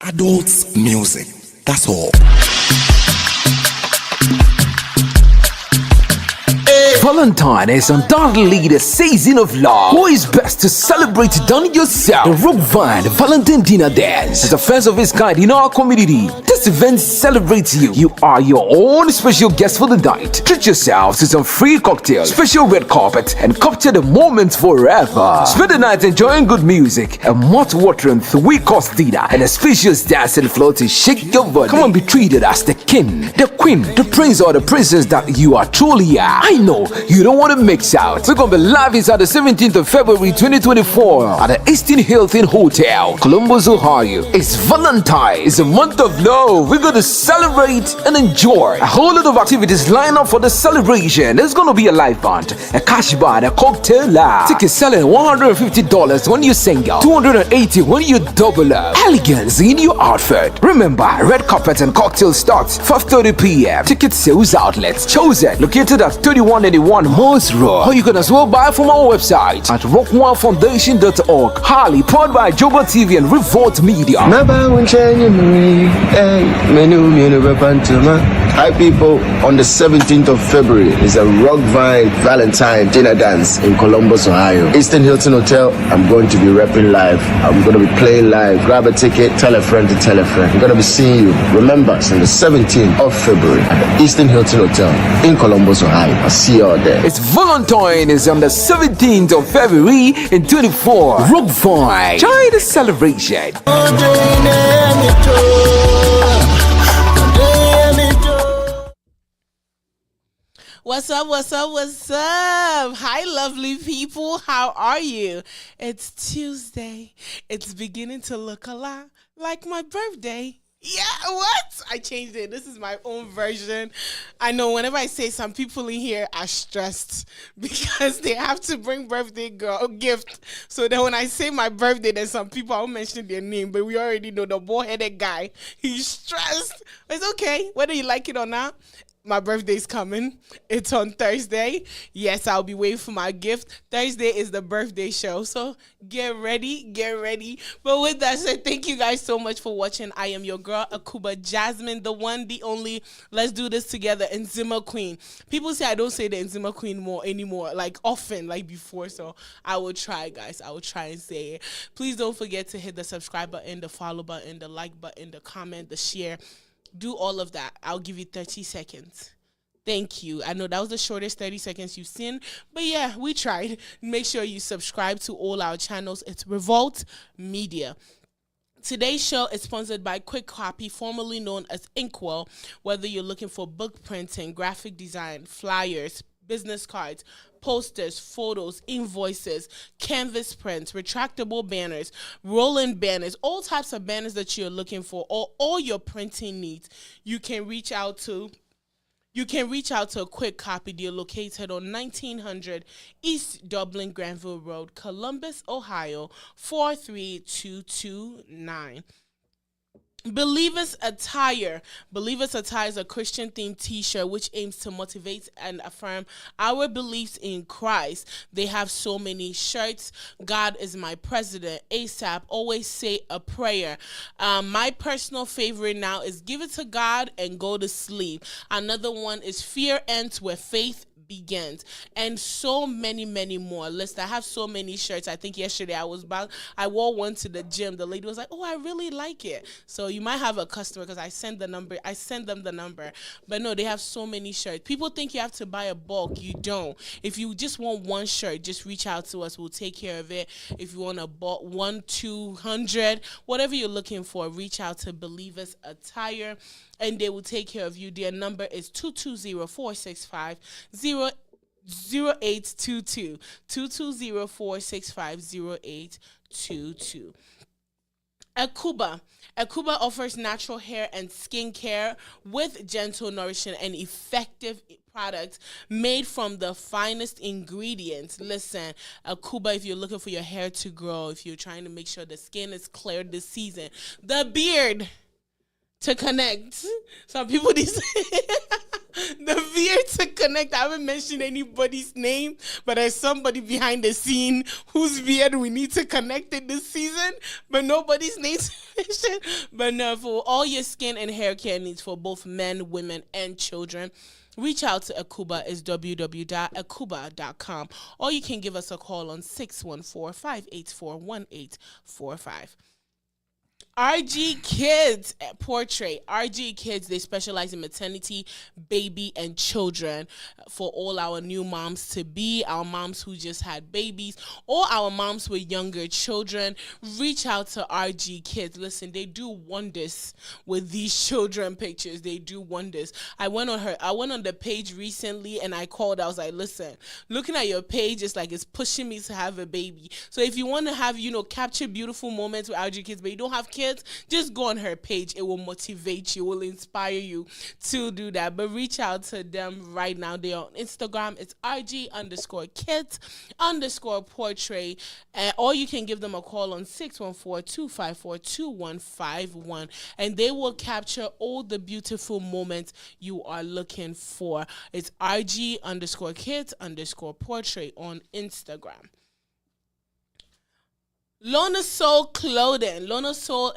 Adults music. That's all. Valentine is undoubtedly the season of love. Who is best to celebrate than yourself? The Rock Vine Valentine Dinner Dance is the first of its kind in our community. This event celebrates you. You are your own special guest for the night. Treat yourself to some free cocktails, special red carpet, and capture the moments forever. Spend the night enjoying good music, a mouth-watering 3-course dinner, and a spacious dancing floor to shake your body. Come and be treated as the king, the queen, the prince, or the princess that you are truly are. I know you don't want to mix out. We're going to be live inside the 17th of February 2024 at the Eastern Hilton Hotel, Columbus, Ohio. It's Valentine. It's a month of love. We're going to celebrate and enjoy. A whole lot of activities lined up for the celebration. There's going to be a live band, a cash bar, a cocktail bar. Tickets selling $150 when you single, $280 when you double up. Elegance in your outfit. Remember, red carpet and cocktail starts 5:30 p.m. Ticket sales outlets chosen, located at 3181 Morse Road. Or you can as well buy from our website at rockonefoundation.org. Highly powered by Joba TV and Revolt Media. Hi people, on the 17th of February is a Rock Vine Valentine dinner dance in Columbus, Ohio. Eastern Hilton Hotel, I'm going to be repping live. I'm going to be playing live. Grab a ticket, tell a friend to tell a friend. I'm going to be seeing you. Remember, it's on the 17th of February at the Eastern Hilton Hotel in Columbus, Ohio. I'll see you all there. It's Valentine is on the 17th of February in 24. Rock Vine. Join the celebration. What's up, what's up, what's up? Hi, lovely people. How are you? It's Tuesday. It's beginning to look a lot like my birthday. Yeah, what? I changed it. This is my own version. I know whenever I say, some people in here are stressed because they have to bring birthday girl gift. So then when I say my birthday, then some people, I won't mention their name, but we already know the bald-headed guy. He's stressed. It's okay, whether you like it or not. My birthday's coming. It's on Thursday. Yes, I'll be waiting for my gift. Thursday is the birthday show, so get ready, get ready. But with that said, thank you guys so much for watching. I am your girl, Akuba Jasmine, the one, the only. Let's do this together. Enzima Queen. People say I don't say the Enzima Queen anymore, like often, like before. So I will try, guys. I will try and say it. Please don't forget to hit the subscribe button, the follow button, the like button, the comment, the share. Do all of that. I'll give you 30 seconds. Thank you. I know that was the shortest 30 seconds you've seen, but yeah, we tried. Make sure you subscribe to all our channels. It's Revolt Media. Today's show is sponsored by Quick Copy, formerly known as Inkwell. Whether you're looking for book printing, graphic design, flyers, business cards, posters, photos, invoices, canvas prints, retractable banners, rolling banners, all types of banners that you're looking for, or all your printing needs, you can reach out to Quick Copy. They're located on 1900 East Dublin Granville Road, Columbus, Ohio, 43229. Believers Attire. Believers Attire is a Christian-themed t-shirt which aims to motivate and affirm our beliefs in Christ. They have so many shirts. God is my president. ASAP. Always say a prayer. My personal favorite now is Give It to God and Go to Sleep. Another one is Fear Ends Where Faith Begins, and so many more. Listen, I have so many shirts. I think yesterday I wore one to the gym. The lady was like, "Oh, I really like it." So you might have a customer because I send them the number. But no, they have so many shirts. People think you have to buy a bulk. You don't. If you just want one shirt, just reach out to us. We'll take care of it. If you want a bulk, 200, whatever you're looking for, reach out to Believers Attire, and they will take care of you. Their number is 220-465-0822. 220-465-0822. Akuba offers natural hair and skin care with gentle nourishing and effective products made from the finest ingredients. Listen, Akuba, if you're looking for your hair to grow, if you're trying to make sure the skin is clear this season, the beard, to connect. Some people these the beard to connect. I haven't mentioned anybody's name, but there's somebody behind the scene whose beard we need to connect in this season, but nobody's name's mentioned. But no, for all your skin and hair care needs for both men, women, and children, reach out to Akuba. Is www.akuba.com, or you can give us a call on 614-584-1845. RG Kids Portrait. RG Kids, they specialize in maternity, baby, and children for all our new moms to be, our moms who just had babies, or our moms with younger children. Reach out to RG Kids. Listen, they do wonders with these children pictures. They do wonders. I went on the page recently and I called. I was like, listen, looking at your page, it's like it's pushing me to have a baby. So if you want to have, capture beautiful moments with RG Kids, but you don't have kids, just go on her page. It will motivate you, will inspire you to do that. But reach out to them right now. They're on Instagram. It's RG_kids_portrait. Or you can give them a call on 614-254-2151. And they will capture all the beautiful moments you are looking for. It's RG_kids_portrait on Instagram. Lona Soul Clothing. Lona Soul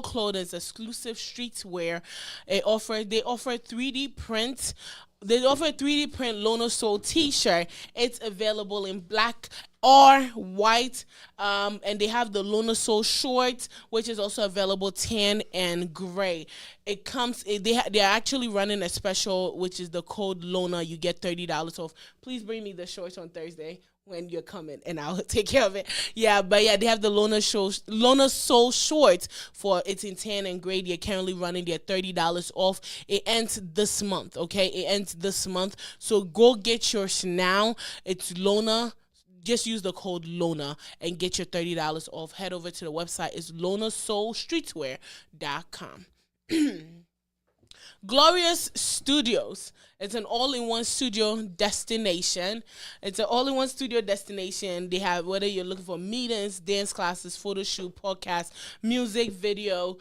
Clothing is exclusive streetwear. They offer 3D print. They offer 3D print Lona Soul t-shirt. It's available in black or white, and they have the Lona Soul shorts, which is also available tan and gray. It comes. They're actually running a special, which is the code Lona. You get $30 off. Please bring me the shorts on Thursday when you're coming, and I'll take care of it. Yeah, but yeah, they have the Lona Soul shorts for it's in tan and gray. They're currently running their $30 off. It ends this month, okay? It ends this month. So go get yours now. It's Lona. Just use the code Lona and get your $30 off. Head over to the website. It's lonasoulstreetwear.com. Glorious Studios. It's an all-in-one studio destination. They have, whether you're looking for meetings, dance classes, photo shoot, podcast, music video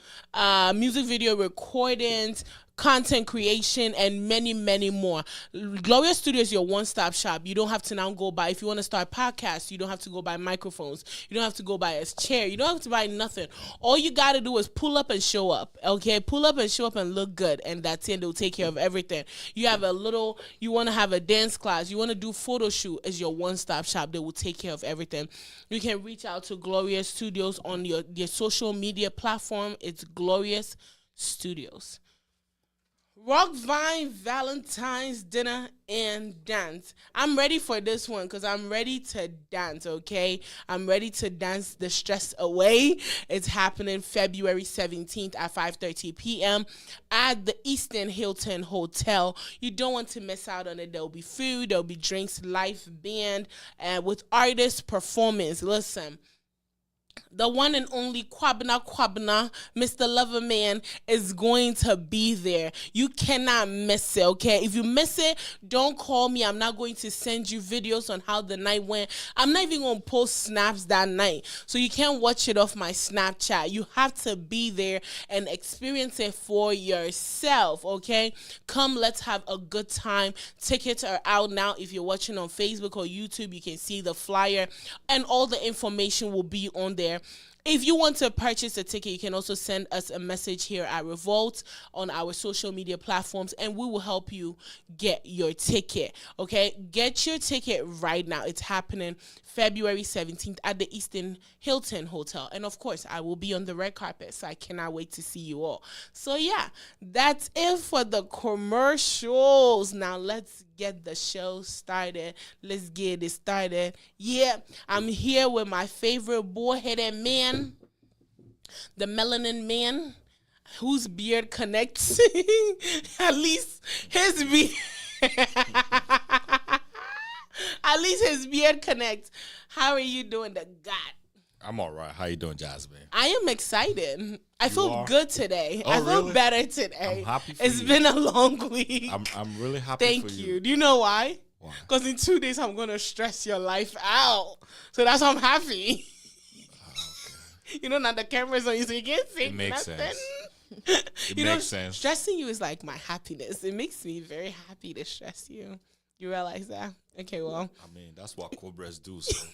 recordings, content creation, and many, many more. Gloria Studio is your one-stop shop. You don't have to now go buy, if you want to start podcasts, you don't have to go buy microphones. You don't have to go buy a chair. You don't have to buy nothing. All you got to do is pull up and show up, okay? Pull up and show up and look good, and that's it. They'll take care of everything. You want to have a dance class, you want to do photo shoot, is your one-stop shop. They will take care of everything. You can reach out to Glorious Studios on your social media platform. It's Glorious Studios. Rock Vine Valentine's Dinner and Dance. I'm ready for this one because I'm ready to dance, okay? I'm ready to dance the stress away. It's happening February 17th at 5:30 p.m. at the Eastern Hilton Hotel. You don't want to miss out on it. There'll be food, there'll be drinks, live band, and with artist performance. Listen, the one and only Kwabena, Mr. Loverman, is going to be there. You cannot miss it, okay? If you miss it, don't call me. I'm not going to send you videos on how the night went. I'm not even going to post snaps that night. So you can't watch it off my Snapchat. You have to be there and experience it for yourself, okay? Come, let's have a good time. Tickets are out now. If you're watching on Facebook or YouTube, you can see the flyer, and all the information will be on there. If you want to purchase a ticket, you can also send us a message here at Revolt on our social media platforms, and we will help you get your ticket, okay? Get your ticket right now. It's happening February 17th at the Eastern Hilton Hotel. And, of course, I will be on the red carpet, so I cannot wait to see you all. So, yeah, that's it for the commercials. Now, let's get the show started. Let's get it started. Yeah, I'm here with my favorite bull-headed man, the melanin man, whose beard connects. At least his beard. At least his beard connects. How are you doing, the God? I'm all right. How you doing, Jasmine? I am excited. I feel good today. Oh, I feel really? better today. I'm happy for It's you. been a long week. I'm really happy Thank for you. you. Do you know why? Why? Because in 2 days, I'm going to stress your life out. So that's why I'm happy. Okay. You know, now the camera's on you, so you can't say It makes nothing. sense. It makes sense. Stressing you is like my happiness. It makes me very happy to stress you. You realize that? Okay, well. I mean, that's what cobras do. So.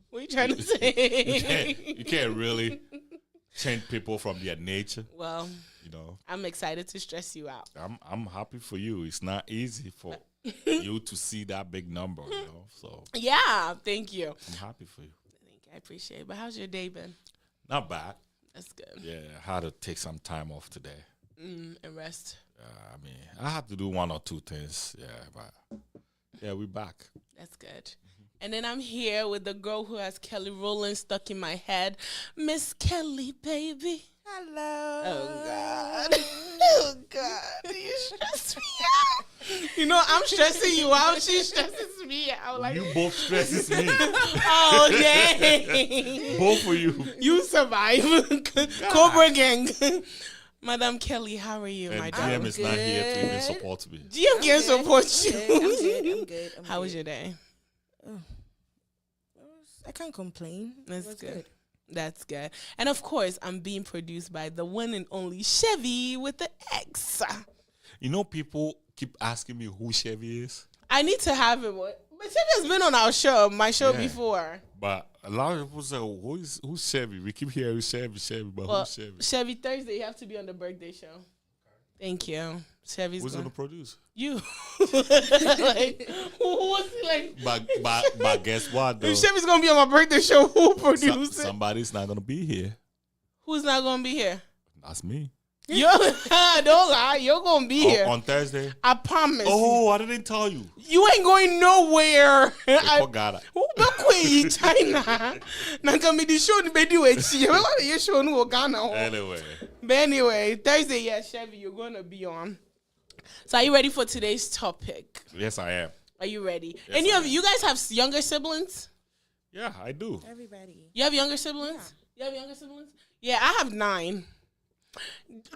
What are you trying to say? You can't really change people from their nature. Well, you know, I'm excited to stress you out. I'm happy for you. It's not easy for you to see that big number, you know. So yeah, thank you. I'm happy for you. Thank you. I appreciate it. But how's your day been? Not bad. That's good. Yeah, I had to take some time off today. And rest. I mean, I have to do one or two things. Yeah, but yeah, we're back. That's good. And then I'm here with the girl who has Kelly Rowland stuck in my head, Miss Kelly, baby. Hello. Oh, God. Oh, God. You stress me out. You know, I'm stressing you out. She stresses me out. Like, You both stresses me. oh, dang. Both of you. You survive. Cobra Gang. Madam Kelly, how are you, my And darling? GM is not here to even support me. GM can support you. I'm good. How was your day? I can't complain. That's It was good. That's good. And of course, I'm being produced by the one and only Chevy with the X. You know, people keep asking me who Chevy is, I need to have him. But Chevy has been on our show, my show Yeah. before. but a lot of people say, who's Chevy? We keep hearing Chevy, but Well, who's Chevy? Chevy Thursday, you have to be on the birthday show. Thank you. Chevy's Who's going gonna produce? You. Like, who's like? But guess what though? If Chevy's gonna be on my birthday show, who produced it? Somebody's not gonna be here. Who's not gonna be here? That's me. You don't lie. You're gonna be here. On Thursday. I promise. Oh, I didn't tell you. You ain't going nowhere. I forgot. Who be queen China? Na kami di show ni bedi wechi. We want to show no Ghana. Anyway, But anyway, Thursday, yeah, Chevy, you're gonna be on. So are you ready for today's topic? yes, I am. Are you ready? Yes, Any I of you guys have younger siblings? Yeah, I do. Everybody. You have younger siblings? You have younger siblings? Yeah, I have 9.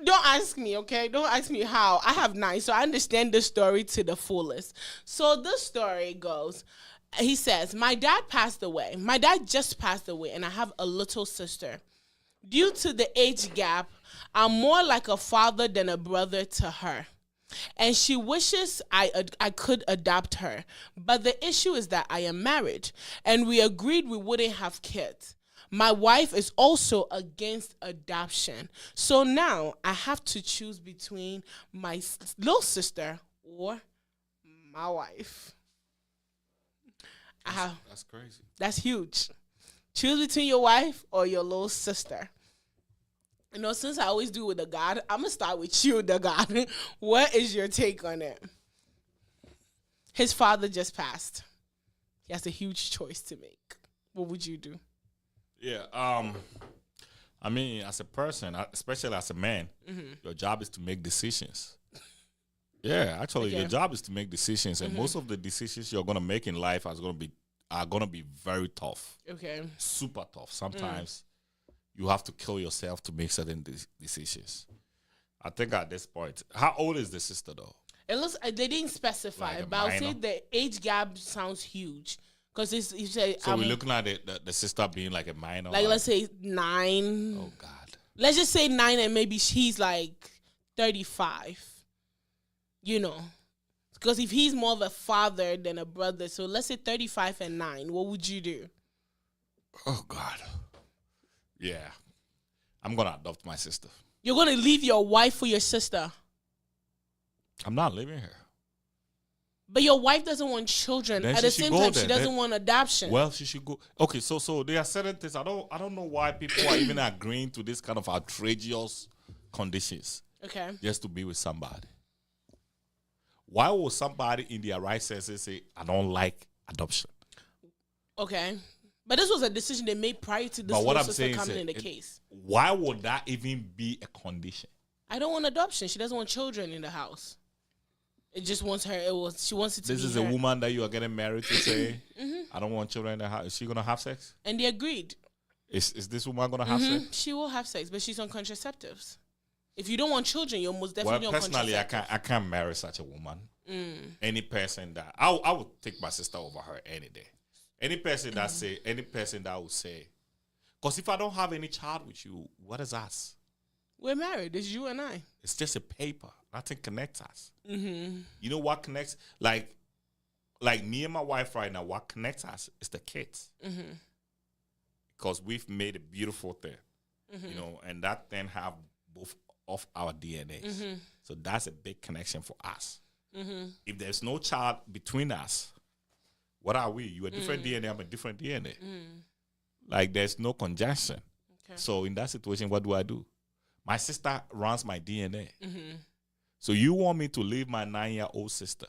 Don't ask me, okay? Don't ask me how. I have 9, so I understand the story to the fullest. So the story goes, he says, my dad passed away. My dad just passed away, and I have a little sister. Due to the age gap, I'm more like a father than a brother to her. And she wishes I could adopt her. But the issue is that I am married, and we agreed we wouldn't have kids. My wife is also against adoption. So now I have to choose between my little sister or my wife. That's crazy. That's huge. Choose between your wife or your little sister. You know, since I always do with the God, I'm going to start with you, the God. What is your take on it? His father just passed. He has a huge choice to make. What would you do? Yeah. I mean, as a person, especially as a man, your job is to make decisions. Yeah, actually, Okay. your job is to make decisions, and most of the decisions you're gonna make in life are gonna be very tough, Okay. super tough. Sometimes you have to kill yourself to make certain decisions. I think at this point, how old is the sister though? It looks, they didn't specify, Like a but I'll say minor? the age gap sounds huge. Because you say, So we're looking at the sister being like a minor. like, let's say 9. oh God, Let's just say 9 and maybe she's like 35. You know. Because if he's more of a father than a brother, so let's say 35 and 9, what would you do? oh God, yeah, I'm gonna adopt my sister. You're going to leave your wife for your sister. I'm not leaving her. But your wife doesn't want children. Then At she the should same go time, there. she doesn't Then- want adoption. Well, she should go. Okay, so there are certain things. I don't know why people are even agreeing to this kind of outrageous conditions Okay. just to be with somebody. Why would somebody in their right senses say, "I don't like adoption"? Okay. But this was a decision they made prior to this But what little I'm sister saying is, coming in the that case. why would that even be a condition? I don't want adoption. She doesn't want children in the house. It just wants her. She wants it to This be is her. a woman that you are getting married to say, "I don't want children in the house." Is she gonna have sex? And they agreed. Is this woman gonna have sex? She will have sex, but she's on contraceptives. If you don't want children, you're most Well, definitely on personally, contraceptives. I can't marry such a woman. Any person that I would take my sister over her any day. Any person that would say, because if I don't have any child with you, what is us? We're married. It's you and I. It's just a paper. Nothing connects us. Mm-hmm. You know what connects? Like me and my wife right now, what connects us is the kids. Mm-hmm. Because we've made a beautiful thing, you know, and that thing have both of our DNAs. Mm-hmm. So that's a big connection for us. Mm-hmm. If there's no child between us, what are we? You're a different DNA, I'm a different DNA. Like there's no conjunction. Okay. So in that situation, what do? My sister runs my DNA. Mm-hmm. So you want me to leave my 9-year-old sister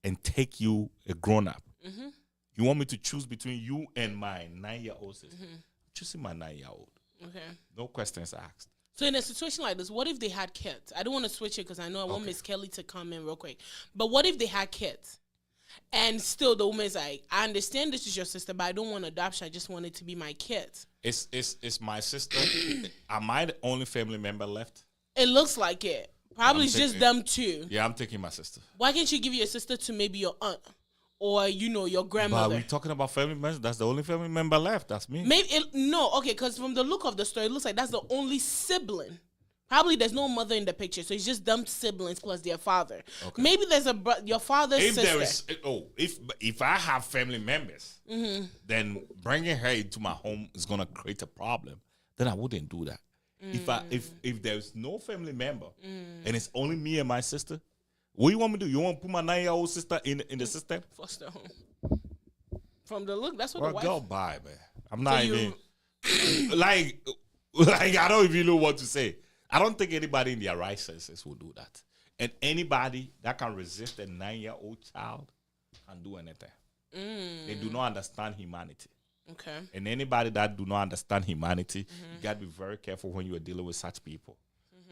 and take you, a grown-up. Mm-hmm. You want me to choose between you and my 9-year-old sister. I'm choosing my 9-year-old. Okay. No questions asked. So in a situation like this, what if they had kids? I don't want to switch it because I know I want Miss Kelly to come in real quick. But what if they had kids? And still the woman's like, I understand this is your sister, but I don't want adoption. I just want it to be my kids. It's my sister. Am I the only family member left? It looks like it. Probably it's just them two. Yeah, I'm taking my sister. Why can't you give your sister to maybe your aunt? Or, you know, your grandmother. But we're talking about family members. That's the only family member left. That's me. Because from the look of the story, it looks like that's the only sibling. Probably there's no mother in the picture, so it's just them siblings plus their father. Okay. Maybe there's your father's sister. If I have family members, then bringing her into my home is gonna create a problem. Then I wouldn't do that. If there's no family member and it's only me and my sister. What do you want me to do? You want to put my 9-year-old sister in the system? Foster home. From the look, that's what the wife... Go by, man. I'm not even... like, I don't even know what to say. I don't think anybody in their right senses will do that. And anybody that can resist a 9-year-old child can do anything. They do not understand humanity. Okay. And anybody that do not understand humanity, you got to be very careful when you are dealing with such people.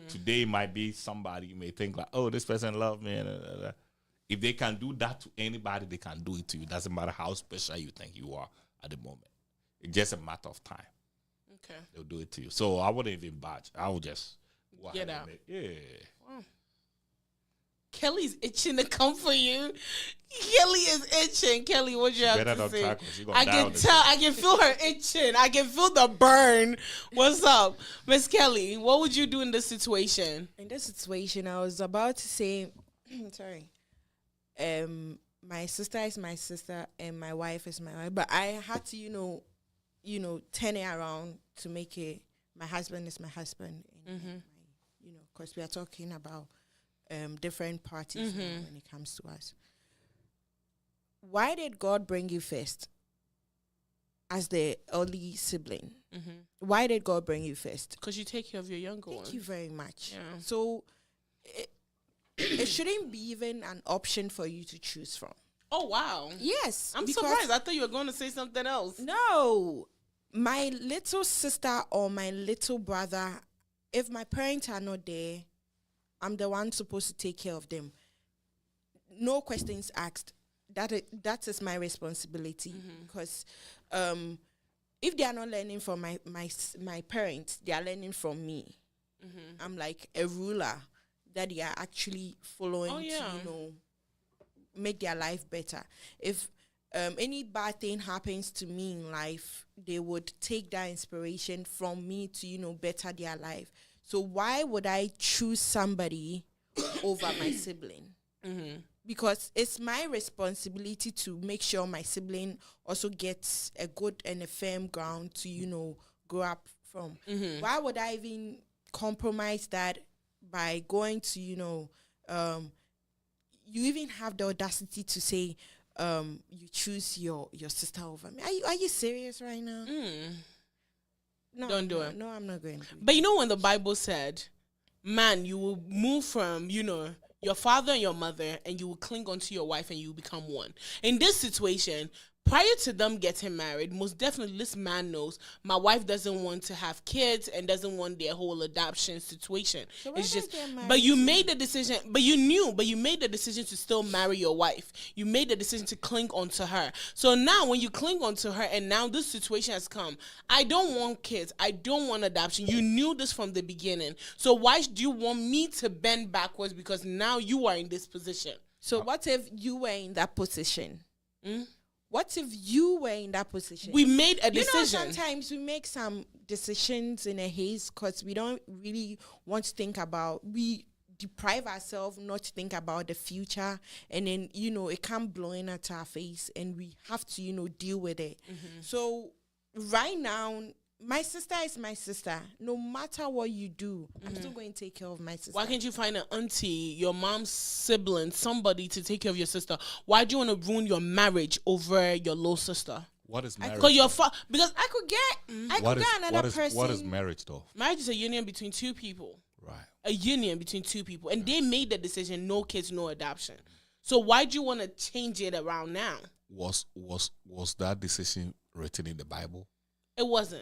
Today might be somebody you may think like, oh, this person loves me. If they can do that to anybody, they can do it to you. Doesn't matter how special you think you are at the moment. It's just a matter of time. Okay. They'll do it to you. So I wouldn't even budge. I would just get out. Yeah. Wow. Kelly's itching to come for you. Kelly is itching. Kelly, what you have to say? I can tell. I can feel her itching. I can feel the burn. What's up, Miss Kelly? What would you do in this situation? In this situation, I was about to say, sorry. My sister is my sister and my wife is my wife, but I had to, you know, turn it around to make it. My husband is my husband, and because we are talking about different parties when it comes to us. Why did God bring you first as the only sibling? Why did God bring you first? Because you take care of your younger one. Thank you very much. Yeah. So it shouldn't be even an option for you to choose from. Oh, wow. Yes. I'm surprised. I thought you were going to say something else. No. My little sister or my little brother, if my parents are not there, I'm the one supposed to take care of them. No questions asked. That is my responsibility. Because if they are not learning from my parents, they are learning from me. I'm like a ruler that they are actually following to, make their life better. If any bad thing happens to me in life, they would take that inspiration from me to, better their life. So why would I choose somebody over my sibling? Because it's my responsibility to make sure my sibling also gets a good and a firm ground to, grow up from. Why would I even compromise that by going to, you even have the audacity to say, you choose your sister over me. Are you serious right now? No, don't do it. No, I'm not going to. But when the Bible said, man, you will move from, your father and your mother, and you will cling onto your wife and you will become one. In this situation, prior to them getting married, most definitely this man knows my wife doesn't want to have kids and doesn't want their whole adoption situation. So it's just, but you made the decision, but you made the decision to still marry your wife. You made the decision to cling onto her. So now when you cling onto her and now this situation has come, I don't want kids. I don't want adoption. You knew this from the beginning. So why do you want me to bend backwards because now you are in this position? So what if you were in that position? What if you were in that position? We made a decision. Sometimes we make some decisions in a haste because we don't really want to think about, we deprive ourselves not to think about the future, and then it come blowing at our face and we have to deal with it. So right now, my sister is my sister. No matter what you do, I'm still going to take care of my sister. Why can't you find an auntie, your mom's sibling, somebody to take care of your sister? Why do you want to ruin your marriage over your little sister? What is marriage? Because I could get another person. What is marriage though? Marriage is a union between two people. Right. A union between two people. And they made the decision, no kids, no adoption. So why do you want to change it around now? Was that decision written in the Bible? It wasn't.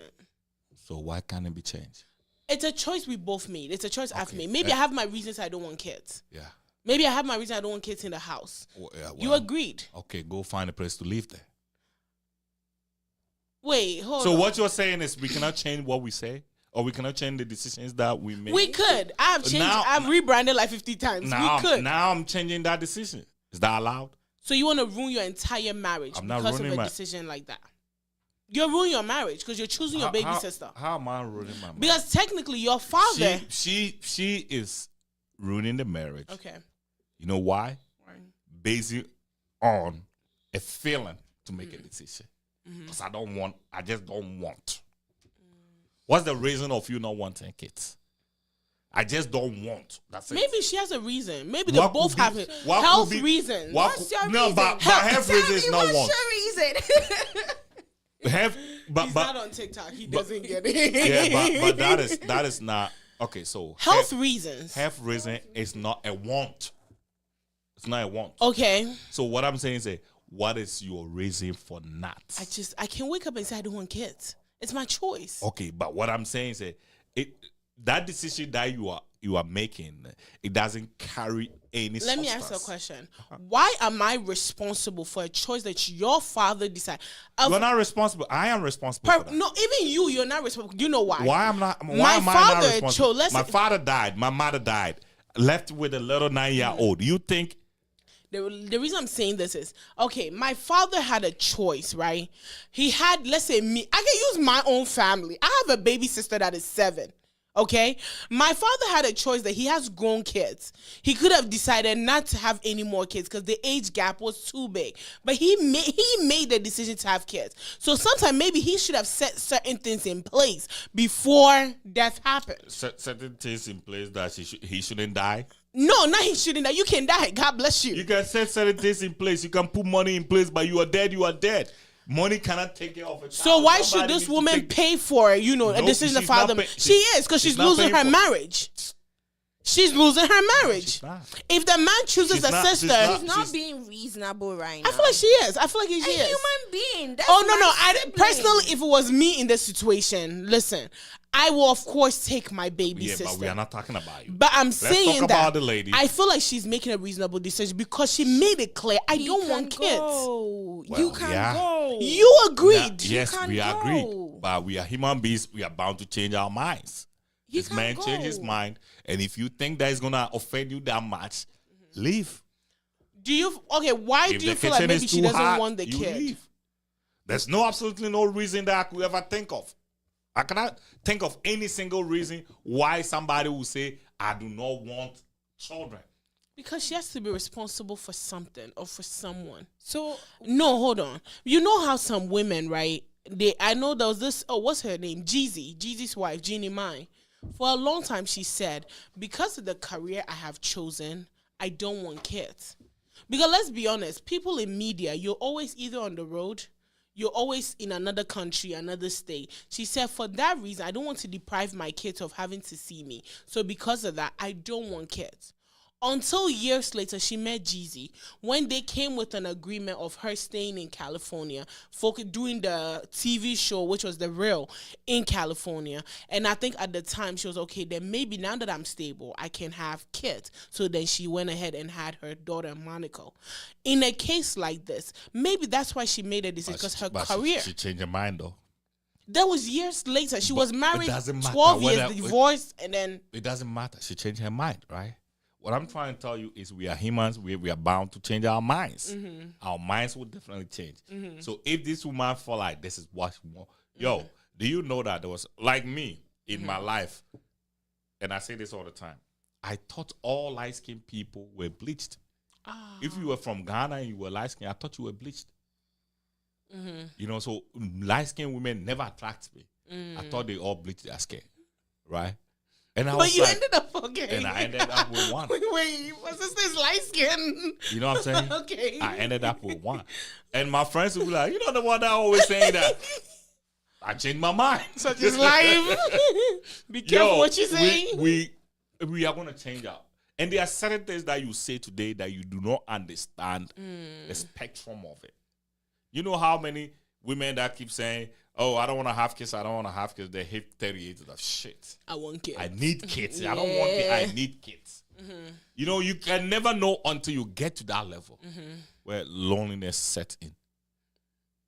So why can't it be changed? It's a choice we both made. It's a choice I've made. Maybe I have my reasons I don't want kids. Yeah. Maybe I have my reasons I don't want kids in the house. You agreed. Okay, go find a place to live there. Wait, hold on. So what you're saying is we cannot change what we say? Or we cannot change the decisions that we make? We could. I've rebranded like 50 times. We could. Now I'm changing that decision. Is that allowed? So you want to ruin your entire marriage because of a decision like that? You're ruining your marriage because you're choosing your baby sister. How am I ruining my marriage? Because technically your father... She is ruining the marriage. Okay. You know why? Based it on a feeling to make a decision. Because I just don't want. What's the reason of you not wanting kids? I just don't want. That's it. Maybe she has a reason. Maybe they both have it. Health reasons. What's your reason? No, but health reason is not one. What's your reason? He's not on TikTok. He doesn't get it. Yeah, but that is not okay. So health reasons. Health reason is not a want. It's not a want. Okay. So what I'm saying is, what is your reason for not? I can't wake up and say I don't want kids. It's my choice. Okay, but what I'm saying is, that decision that you are making, it doesn't carry any substance. Let me ask you a question. Why am I responsible for a choice that your father decided? You're not responsible. I am responsible for that. No, even you're not responsible. You know why? Why am I not responsible? My father died. My mother died. Left with a little 9-year-old. You think... The reason I'm saying this is, okay, my father had a choice, right? He had, let's say me. I can use my own family. I have a baby sister that is 7. Okay, my father had a choice that he has grown kids. He could have decided not to have any more kids because the age gap was too big. But he made the decision to have kids. So sometimes maybe he should have set certain things in place before death happened. Certain things in place that he shouldn't die. No, not he shouldn't die. You can die. God bless you. You can set certain things in place. You can put money in place, but you are dead. You are dead. Money cannot take care of a child. So why should this woman pay for, a decision the father made? She is, because she's losing her marriage. She's losing her marriage. If the man chooses a sister... She's not being reasonable right now. I feel like she is. I feel like she is. A human being. That's Personally, if it was me in this situation, listen, I will, of course, take my baby sister. But we are not talking about you. But I'm saying talk about the lady. I feel like she's making a reasonable decision because she made it clear, I don't want kids. Well, you can go. You agreed. Yes, we agreed. But we are human beings. We are bound to change our minds. This man changed his mind. And if you think that is going to offend you that much, leave. Why do you feel like maybe she doesn't want the kid? Leave. There's absolutely no reason that I could ever think of. I cannot think of any single reason why somebody will say, I do not want children. Because she has to be responsible for something or for someone. So, no, hold on. You know how some women, right? I know there was this, what's her name? Jeezy's wife, Jeannie Mai. For a long time, she said, because of the career I have chosen, I don't want kids. Because let's be honest, people in media, you're always either on the road, you're always in another country, another state. She said, for that reason, I don't want to deprive my kids of having to see me. So because of that, I don't want kids. Until years later, she met Jeezy when they came with an agreement of her staying in California, doing the TV show, which was The Real, in California. And I think at the time she was, okay, then maybe now that I'm stable, I can have kids. So then she went ahead and had her daughter, Monica. In a case like this, maybe that's why she made a decision, because her career. She changed her mind, though. That was years later. She was married 12 years, divorced, and then... It doesn't matter. She changed her mind, right? What I'm trying to tell you is we are humans. We are bound to change our minds. Mm-hmm. Our minds will definitely change. Mm-hmm. So if this woman feel like this is what she want, Do you know that there was, like me, in my life, and I say this all the time, I thought all light-skinned people were bleached. If you were from Ghana and you were light-skinned, I thought you were bleached. You know, so light-skinned women never attract me. I thought they all bleached their skin, right? And I was you like, ended up okay. and I ended up with one. Wait, my sister's light skin. You know what I'm saying? Okay. I ended up with one. And my friends would be like, you know the one that always saying that. I changed my mind. Such is life. Be careful what you say. We are going to change out. And there are certain things that you say today that you do not understand the spectrum of it. You know how many women that keep saying, oh, I don't want to have kids, I don't want to have kids. They hit 38 of shit. I want kids. I need kids. I don't want kids. I need kids. You know, you can never know until you get to that level where loneliness sets in.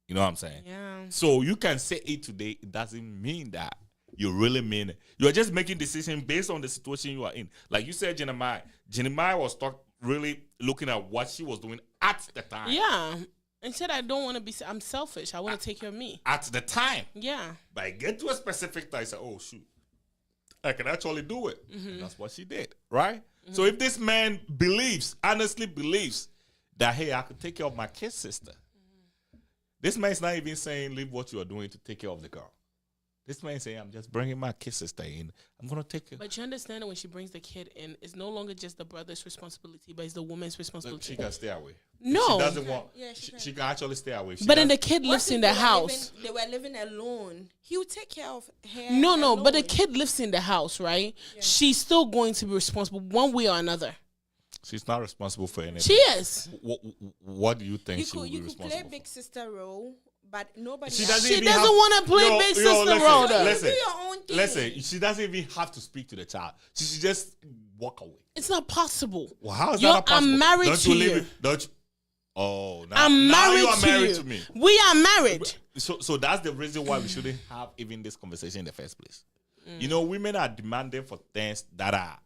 You know what I'm saying? Yeah. So you can say it today. It doesn't mean that you really mean it. You're just making decisions based on the situation you are in. Like you said, Jeremiah. Jeremiah was really looking at what she was doing at the time. Yeah. And said, I don't want to be, I'm selfish. I want to take care of me. At the time. Yeah. But I get to a specific time, I say, oh, shoot. I can actually do it. And that's what she did, right? So if this man honestly believes that, hey, I could take care of my kid sister. This man's not even saying leave what you are doing to take care of the girl. This man saying, I'm just bringing my kid sister in. I'm going to take care. But you understand that when she brings the kid in, it's no longer just the brother's responsibility, but it's the woman's responsibility. She can stay away. No. If she doesn't want, Yeah, she can actually stay away. But then the kid lives in the house. They were living alone. He would take care of her. No, but the alone. kid lives in the house, right? Yeah. She's still going to be responsible one way or another. She's not responsible for anything. She is. What do you think You she will be responsible play for? big sister role, but nobody. She doesn't want to play big sister role. Listen, do your own thing. listen. She doesn't even have to speak to the child. She should just walk away. It's not possible. Well, how is that not possible? I'm married don't to you. You. Don't you? Oh, I'm married you are to married you. to me. We are married. So that's the reason why we shouldn't have even this conversation in the first place. You know, women are demanding for things that are,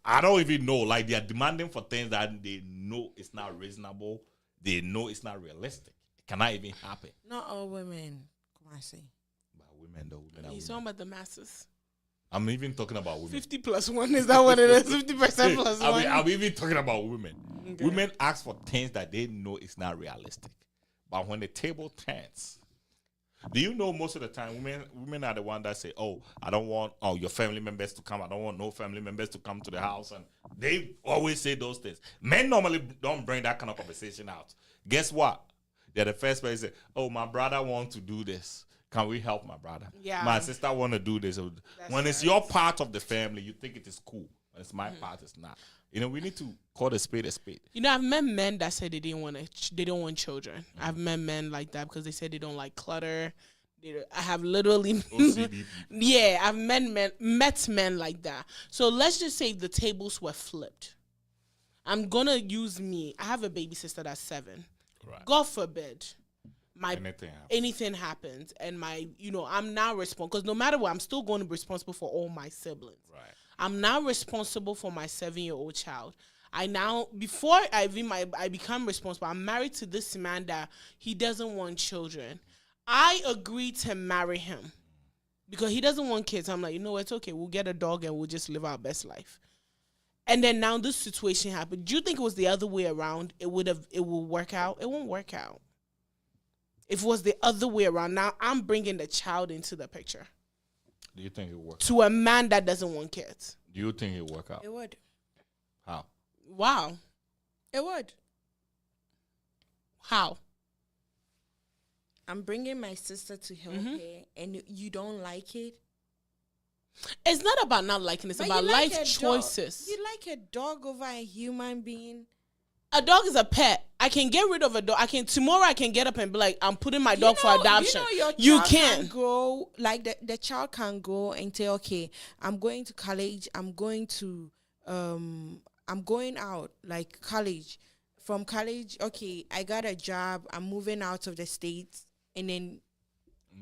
I don't even know. Like, they are demanding for things that they know it's not reasonable. They know it's not realistic. It cannot even happen. Not all women. Come on, say. But women, though. Women are He's women. talking about the masses. I'm even talking about women. 50 plus 1, is that what it is? 50% plus 1. I'm even talking about women. Okay. Women ask for things that they know is not realistic. But when the table turns, do you know most of the time women are the one that say, oh, I don't want your family members to come. I don't want no family members to come to the house. And they always say those things. Men normally don't bring that kind of conversation out. Guess what? They're the first person to say, oh, my brother wants to do this. Can we help my brother? Yeah. My sister want to do this. When it's your part of the family, you think it is cool. When it's my part, it's not. You know, we need to call a spade a spade. You know, I've met men that said they don't want children. I've met men like that because they said they don't like clutter. I have literally, yeah, I've met men like that. So let's just say the tables were flipped. I'm gonna use me. I have a baby sister that's 7. Right. God forbid. Anything happens, and I'm now responsible, because no matter what, I'm still going to be responsible for all my siblings. Right. I'm now responsible for my 7-year-old child. Before I become responsible, I'm married to this man that he doesn't want children. I agreed to marry him because he doesn't want kids. I'm like, it's okay. We'll get a dog and we'll just live our best life. And then now this situation happened. Do you think it was the other way around? It will work out? It won't work out. If it was the other way around, now I'm bringing the child into the picture. Do you think it will work to a man that doesn't want kids? Do you think it will work out? It would. How? Wow. It would. How? I'm bringing my sister to help her, and you don't like it? It's not about not liking. It's about life choices. You like a dog over a human being? A dog is a pet. I can get rid of a dog. Tomorrow I can get up and be like, I'm putting my dog for adoption. You can grow, like the child can grow and say, okay, I'm going to college. I'm going out, like college. From college, okay, I got a job. I'm moving out of the States. And then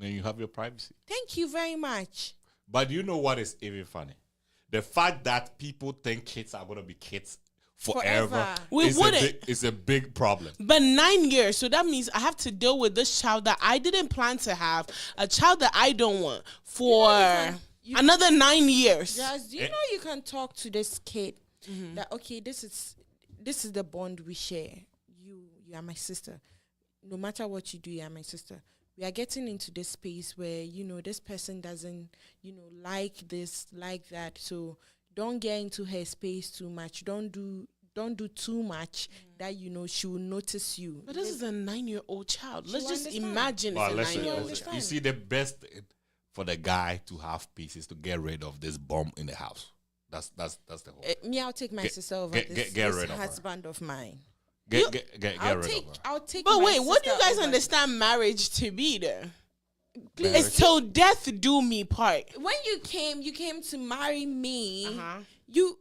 you have your privacy. Thank you very much. But you know what is even funny? The fact that people think kids are going to be kids forever. We it's wouldn't. It's a big problem. But 9 years, so that means I have to deal with this child that I didn't plan to have, a child that I don't want for another 9 years. Just, you know, you can talk to this kid that, okay, this is the bond we share. You are my sister. No matter what you do, you are my sister. We are getting into this space where, you know, this person doesn't, you know, like this, like that. So don't get into her space too much. Don't do too much that, you know, she will notice you. But this is a 9-year-old child. Let's just understand. imagine Well, it's a listen, 9-year-old listen. child. You see, the best thing for the guy to have peace is to get rid of this bomb in the house. That's the whole. Me, I'll take my sister over get this rid of her. husband of mine. Get rid of her. I'll take. But my wait, what do you sister guys over- understand marriage to be then? Please. It's till death do me part. When you came to marry me. Uh-huh.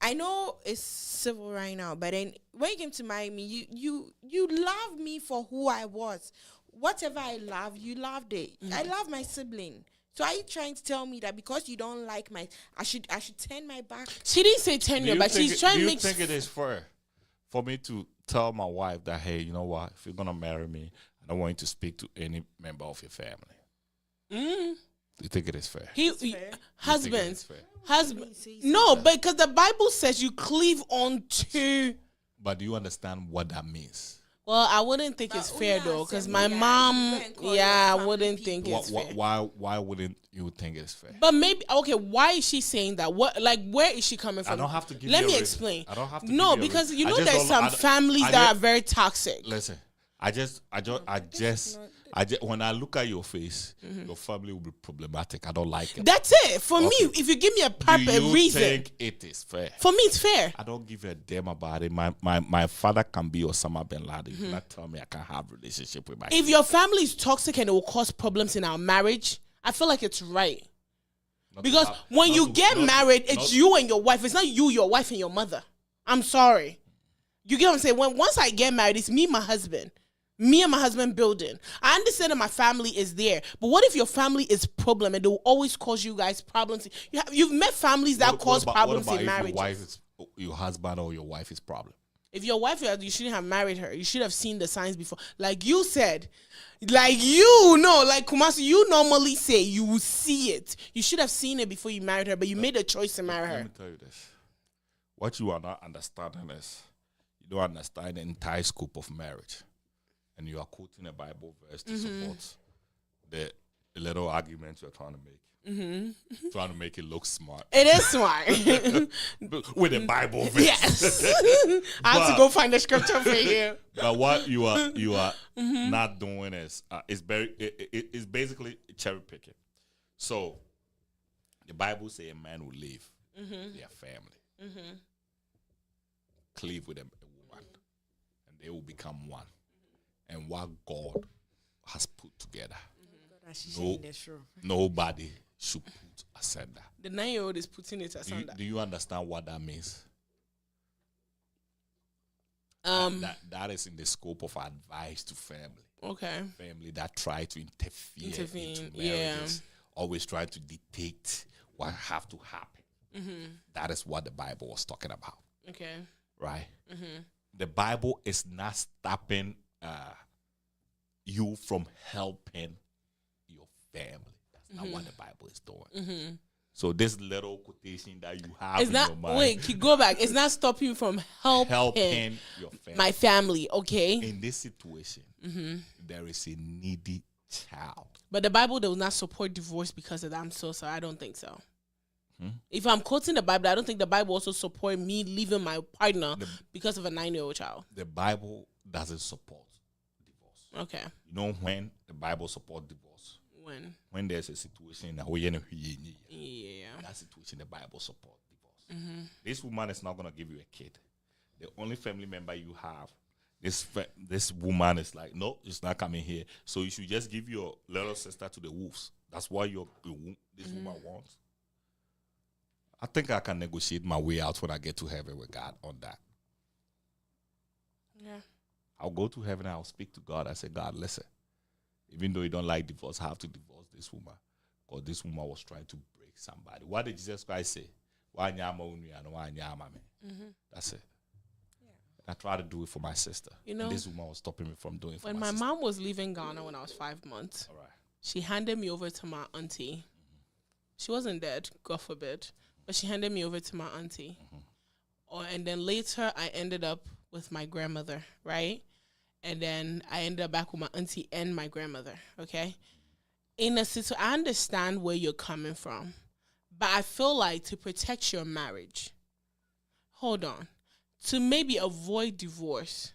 I know it's civil right now, but then when you came to marry me, you loved me for who I was. Whatever I loved, you loved it. I love my sibling. So are you trying to tell me that because you don't like I should turn my back? She didn't say tenure, but she's trying to Do make. you think it is fair for me to tell my wife that, hey, you know what? If you're gonna marry me, I don't want you to speak to any member of your family. Do you think it is fair? Husbands, fair? husband. No, because the Bible says you cleave on to. But do you understand what that means? Well, I wouldn't think it's fair though, because my mom, I wouldn't think it's fair. Why wouldn't you think it's fair? But maybe why is she saying that? What, like, where is she coming from? I don't have to give Let you a me reason. explain. I don't have to. No, give you a because reason. you I know just there's don't- some families that are very toxic. Listen, when I look at your face, your family will be problematic. I don't like it. That's it for me. If you give me a Do you reason, think it is fair? for me it's fair. I don't give a damn about it. My father can be Osama bin Laden. You cannot tell me I can't have a relationship with my If your family is toxic and it will cause problems in our marriage, I feel like it's right. Because when you get married, it's you and your wife. It's not you, your wife, and your mother. I'm sorry. You get what I'm saying? Once I get married, it's me and my husband. Me and my husband building. I understand that my family is there, but what if your family is problem and they will always cause you guys problems? You've met families that cause problems in marriage. Your husband or your wife is problem. If your wife, you shouldn't have married her. You should have seen the signs before. Like you said, like Kumasi, you normally say you will see it. You should have seen it before you married her, but you made a choice to marry her. Let me tell you this. What you are not understanding is you don't understand the entire scope of marriage. And you are quoting a Bible verse to support the little argument you're trying to make. Trying to make it look smart. It is smart. With a Bible verse. Yes. I have to go find the scripture for you. But what you are not doing is it's basically cherry picking. So the Bible says a man will leave their family, cleave with a woman, and they will become one. And what God has put together, nobody should put asunder. The 9-year-old is putting it asunder. Do you understand what that means? That is in the scope of advice to family. Okay. Family that try to interfere into marriages, always trying to dictate what have to happen. That is what the Bible was talking about. Okay. Right? The Bible is not stopping you from helping your family. That's not what the Bible is doing. So this little quotation that you have It's in not. your mind, Wait, go back. It's not stopping you from helping your family. my family. Okay. In this situation, there is a needy child. But the Bible does not support divorce because of that. I'm so sorry. I don't think so. If I'm quoting the Bible, I don't think the Bible also support me leaving my partner because of a 9-year-old child. The Bible doesn't support divorce. Okay. You know when the Bible supports divorce? When there's a situation that that situation, the Bible supports divorce. This woman is not going to give you a kid. The only family member you have, this woman is like, no, it's not coming here. So you should just give your little sister to the wolves. That's what this woman wants. I think I can negotiate my way out when I get to heaven with God on that. Yeah. I'll go to heaven and I'll speak to God. I say, God, listen, even though you don't like divorce, I have to divorce this woman because this woman was trying to break somebody. What did Jesus Christ say? That's it. I tried to do it for my sister. You know, and this woman was stopping me from doing it for when my my sister. mom was leaving Ghana when I was 5 months, All right. she handed me over to my auntie. She wasn't dead, God forbid, but she handed me over to my auntie. And then later, I ended up with my grandmother, right? And then I ended up back with my auntie and my grandmother, okay? In a situation, I understand where you're coming from, but I feel like to protect your marriage, hold on, to maybe avoid divorce,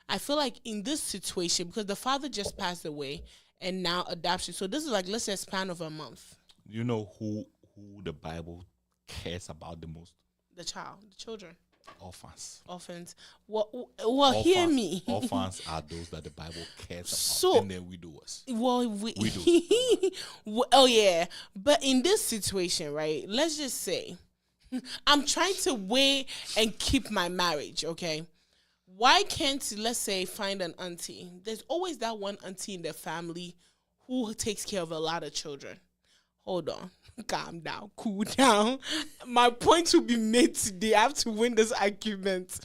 I feel like in this situation, because the father just passed away and now adoption, so this is like, let's say, a span of a month. You know who the Bible cares about the most? The child, the children. Orphans. Well, hear me. Orphans are those that the Bible cares about. So, and then widowers. Well, We do. oh, yeah. But in this situation, right, let's just say, I'm trying to weigh and keep my marriage, okay? Why can't, let's say, find an auntie? There's always that one auntie in the family who takes care of a lot of children. Hold on. Calm down. Cool down. My point will be made today. I have to win this argument.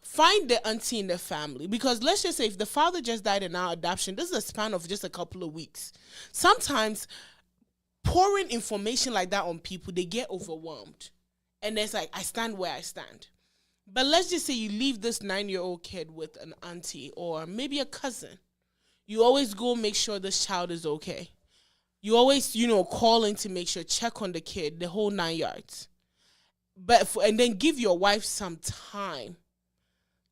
Find the auntie in the family. Because let's just say if the father just died in our adoption, this is a span of just a couple of weeks. Sometimes pouring information like that on people, they get overwhelmed. And it's like, I stand where I stand. But let's just say you leave this 9-year-old kid with an auntie or maybe a cousin. You always go make sure this child is okay. You always, call in to make sure, check on the kid, the whole 9 yards. And then give your wife some time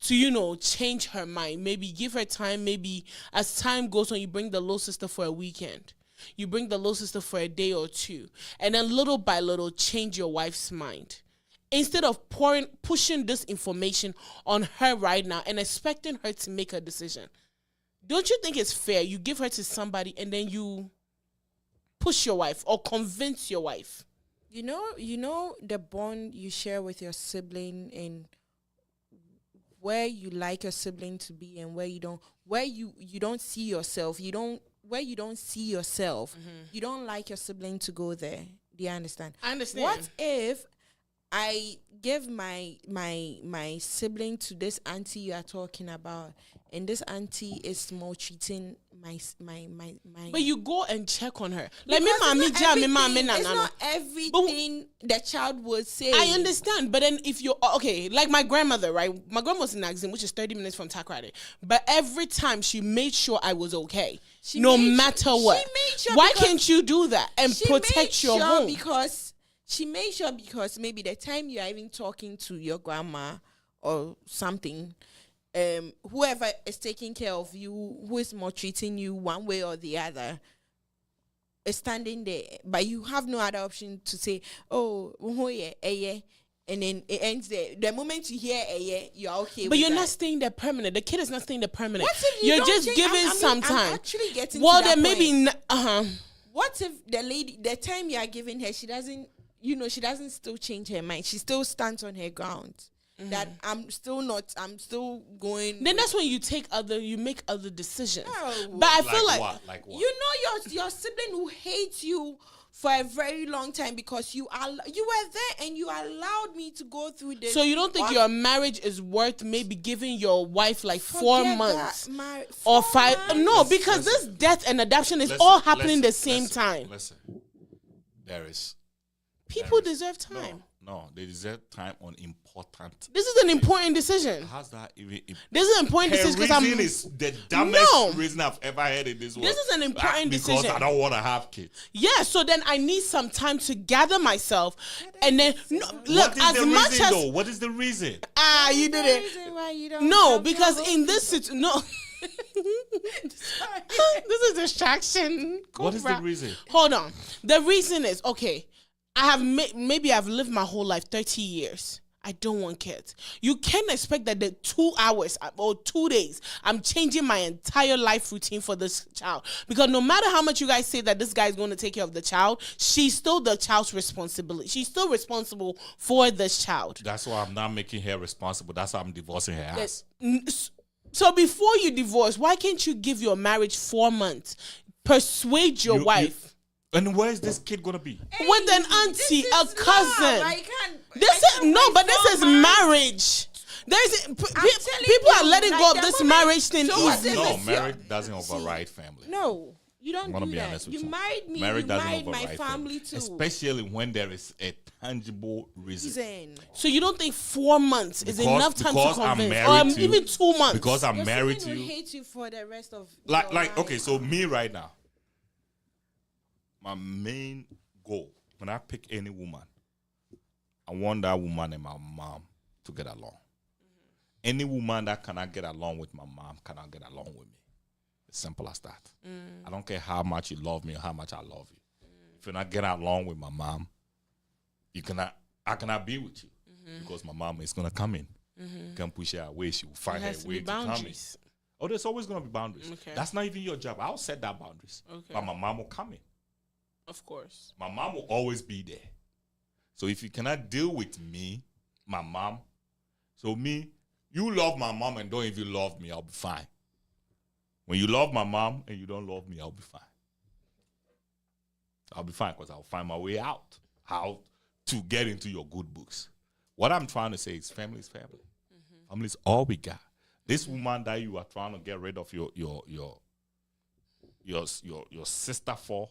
to, change her mind. Maybe give her time. Maybe as time goes on, you bring the little sister for a weekend. You bring the little sister for a day or two. And then little by little, change your wife's mind. Instead of pushing this information on her right now and expecting her to make a decision. Don't you think it's fair? You give her to somebody and then you push your wife or convince your wife. You know the bond you share with your sibling and where you like your sibling to be and where you don't see yourself. You don't see yourself. You don't like your sibling to go there. Do you understand? I understand. What if I give my sibling to this auntie you are talking about, and this auntie is maltreating my. But you go and check on her. Like it's not everything the child would say. I understand, but then if you're okay, like my grandmother, right? My grandma was in Axim, which is 30 minutes from Takrady. But every time she made sure I was okay, no matter what. Why can't you do that and protect your home? She made sure because maybe the time you are even talking to your grandma or something, whoever is taking care of you, who is maltreating you one way or the other, is standing there. But you have no other option to say, oh yeah, and then it ends there. The moment you hear you're okay. But you're that. not staying there permanent. The kid is not staying there permanent. What if you're just giving some time? I'm actually getting well, to that then maybe point. What if the time you are giving her, she doesn't still change her mind. She still stands on her ground. That I'm still going. Then that's when you make other decisions. No. But I feel like Like what? You know your sibling who hates you for a very long time because you were there and you allowed me to go through this. So you don't think your marriage is worth maybe giving your wife like 4 months or 5? No, because this death and adoption is all happening the same time. Listen, People deserve time. No, they deserve time on important. This is an important decision. How's that even? This is an important decision because reason is the dumbest reason I've ever heard in this world. This is an important decision. Because I don't want to have kids. Yeah, so then I need some time to gather myself, and then look. What is the reason? You did it. No, because in this situation, no. This is distraction. What is the reason? Hold on. The reason is okay. I have maybe I've lived my whole life 30 years. I don't want kids. You can't expect that the 2 hours or 2 days I'm changing my entire life routine for this child. Because no matter how much you guys say that this guy is going to take care of the child, she's still the child's responsibility. She's still responsible for this child. That's why I'm not making her responsible. That's why I'm divorcing her ass. So before you divorce, why can't you give your marriage 4 months? Persuade your wife. And where is this kid gonna be? With an auntie, a cousin. This is marriage. People are letting go of this marriage thing. No, marriage doesn't override family. No, you don't I'm gonna do be that. honest with You you. married me. Marriage You doesn't married my override family too. especially when there is a tangible reason. So you don't think 4 months is enough time to Because I'm convince, married or to even 2 months? Because I'm Your married to sibling will you. hate you for the rest of Like, your okay, life. so me right now, my main goal when I pick any woman, I want that woman and my mom to get along. Any woman that cannot get along with my mom cannot get along with me. It's simple as that. I don't care how much you love me or how much I love you. If you're not getting along with my mom, I cannot be with you because my mom is gonna come in. You can push her away. She will find her way to come in. Oh, there's always gonna be boundaries. Okay. That's not even your job. I'll set that boundaries. Okay. But my mom will come in. Of course. My mom will always be there. So if you cannot deal with me, my mom, so me, you love my mom and don't even love me, I'll be fine. When you love my mom and you don't love me, I'll be fine. I'll be fine because I'll find my way out. How to get into your good books. What I'm trying to say is family is family. Family is all we got. This woman that you are trying to get rid of your sister for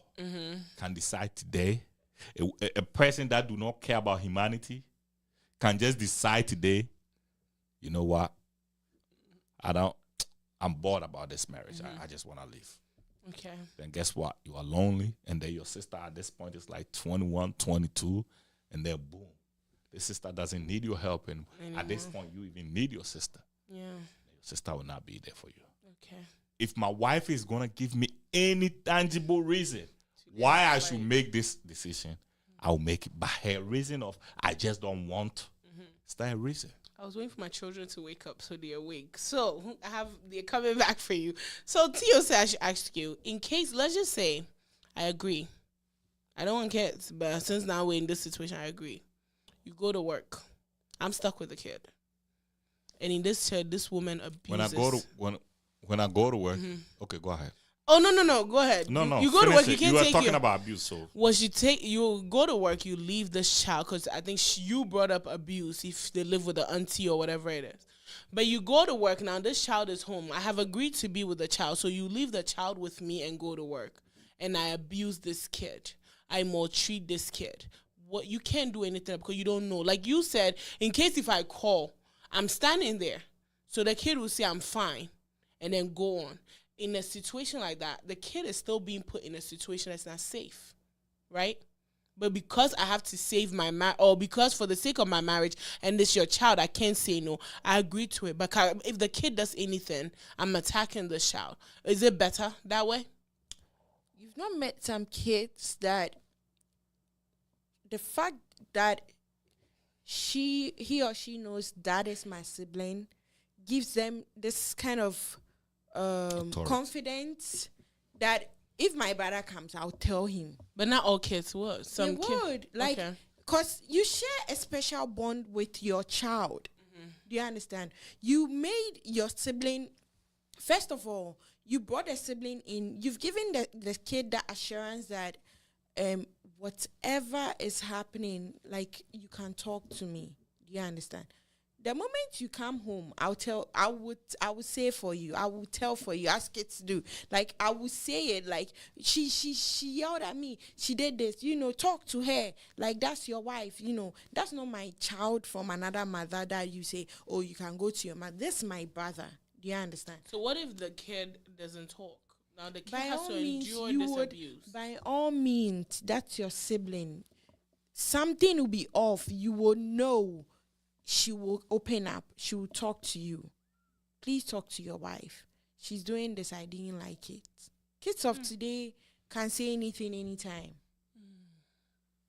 can decide today. A person that do not care about humanity can just decide today, you know what? I'm bored about this marriage. I just want to leave. Okay. Then guess what? You are lonely. And then your sister at this point is like 21, 22. And then boom. The sister doesn't need your help. And at this point, you even need your sister. Yeah. Your sister will not be there for you. Okay. If my wife is going to give me any tangible reason why I should make this decision, I'll make it. By her reason of I just don't want. Is that a reason? I was waiting for my children to wake up so they're awake. So they're coming back for you. So Tio said I should ask you, in case, let's just say, I agree. I don't want kids, but since now we're in this situation, I agree. You go to work. I'm stuck with the kid. And in this child, this woman abuses. When I go to work, okay, go ahead. Oh, no, go ahead. No, you go to work, it. you can't You were take talking about abuse, so. Once you go to work, you leave this child, because I think you brought up abuse if they live with an auntie or whatever it is. But you go to work, now this child is home. I have agreed to be with the child, so you leave the child with me and go to work. And I abuse this kid. I maltreat this kid. What you can't do anything because you don't know. Like you said, in case if I call, I'm standing there. So the kid will say I'm fine and then go on. In a situation like that, the kid is still being put in a situation that's not safe, right? But because I have to save my or because for the sake of my marriage and this your child, I can't say no. I agree to it. But if the kid does anything, I'm attacking the child. Is it better that way? You've not met some kids that the fact that he or she knows that is my sibling gives them this kind of confidence that if my brother comes, I'll tell him. But not all kids would. They would. Like, because you share a special bond with your child. Do you understand? You made your sibling, first of all, you brought a sibling in. You've given the kid the assurance that whatever is happening, like, you can talk to me. Do you understand? The moment you come home, I would say for you. I will tell for you, as kids do. Like, I will say it. Like, she yelled at me. She did this. Talk to her. Like, that's your wife. That's not my child from another mother that you say, oh, you can go to your mother. This is my brother. Do you understand? So what if the kid doesn't talk? Now the kid by has all to means, endure you this would, abuse. by all means, that's your sibling. Something will be off. You will know. She will open up. She will talk to you. Please talk to your wife. She's doing this. I didn't like it. Kids of today can say anything anytime.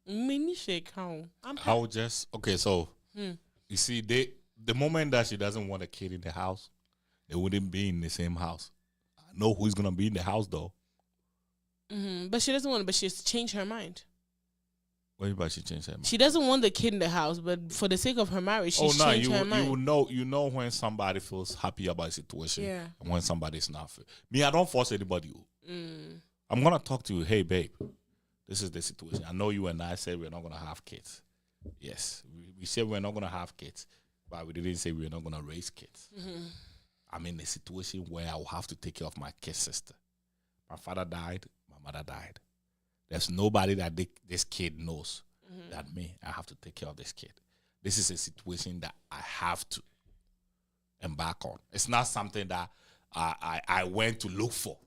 Mini shake how? I would just, okay, so, you see, the moment that she doesn't want a kid in the house, they wouldn't be in the same house. I know who's going to be in the house, though. But she doesn't want it, but she's changed her mind. What do you mean she changed her mind? She doesn't want the kid in the house, but for the sake of her marriage, she's changed her mind. You know when somebody feels happy about a situation and when somebody's not. Me, I don't force anybody. I'm going to talk to you. Hey, babe, this is the situation. I know you and I said we're not going to have kids. Yes, we said we're not going to have kids. but we didn't say we were not going to raise kids. I'm in a situation where I will have to take care of my kid sister. My father died, my mother died. There's nobody that this kid knows that me. I have to take care of this kid. This is a situation that I have to embark on. It's not something that I went to look for.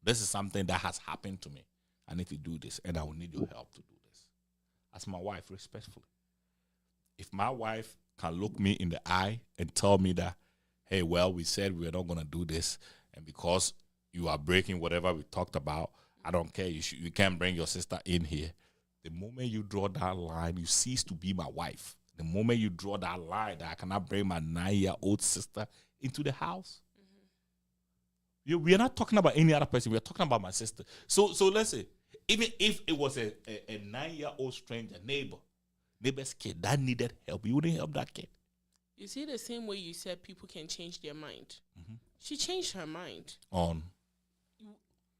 This is something that has happened to me. I need to do this, and I will need your help to do this. As my wife, respectfully. If my wife can look me in the eye and tell me that, hey, well, we said we were not going to do this, and because you are breaking whatever we talked about, I don't care. You can't bring your sister in here. The moment you draw that line, you cease to be my wife. The moment you draw that line that I cannot bring my 9-year-old sister into the house. We are not talking about any other person. We are talking about my sister. So let's say, even if it was a 9-year-old stranger, neighbor's kid that needed help, you wouldn't help that kid. You see, the same way you said people can change their mind. She changed her mind. On.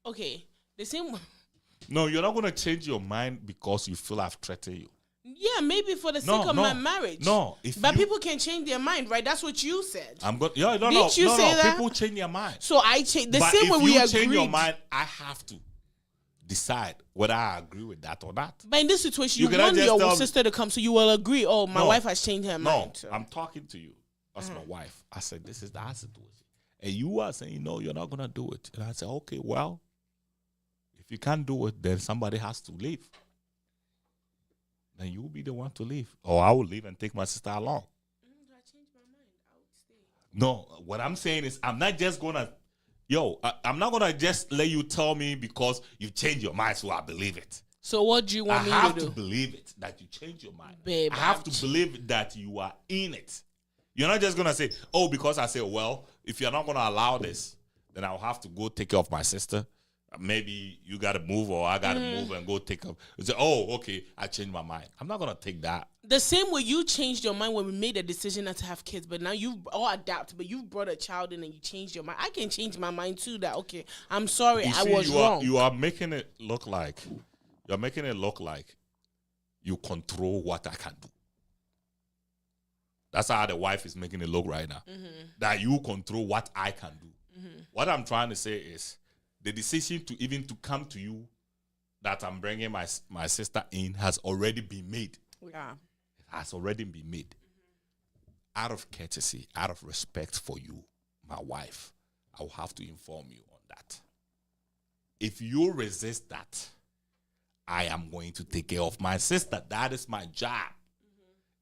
Okay, the same way. No, you're not going to change your mind because you feel I've threatened you. Yeah, maybe for the sake of my marriage. No, but people can change their mind, right? That's what you said. Didn't you say that? People change their mind. So I change the but same way we agreed. If you change your mind, I have to decide whether I agree with that or not. But in this situation, you want your sister to come, so you will agree. Oh, my wife has changed her mind. No, I'm talking to you as my wife. I said, this is that situation, and you are saying no, you're not gonna do it. And I said, okay, well, if you can't do it, then somebody has to leave. Then you will be the one to leave. Or I will leave and take my sister along. I changed my mind. I would stay. No, what I'm saying is I'm not just going to, I'm not going to just let you tell me because you changed your mind so I believe it. So what do you want me to do? I have to believe it, that you change your mind. Babe, I have to believe that you are in it. You're not just going to say, oh, because I say, well, if you're not going to allow this, then I'll have to go take care of my sister. Maybe you got to move or I got to move and go take up. Say, oh, okay, I changed my mind. I'm not going to take that. The same way you changed your mind when we made a decision not to have kids, but now you all adapt, but you brought a child in and you changed your mind. I can change my mind too that, okay, I'm sorry, I was wrong. You are making it look like, you control what I can do. That's how the wife is making it look right now. That you control what I can do. What I'm trying to say is, the decision to come to you that I'm bringing my sister in has already been made. Yeah. It has already been made. Out of courtesy, out of respect for you, my wife, I will have to inform you on that. If you resist that, I am going to take care of my sister. That is my job.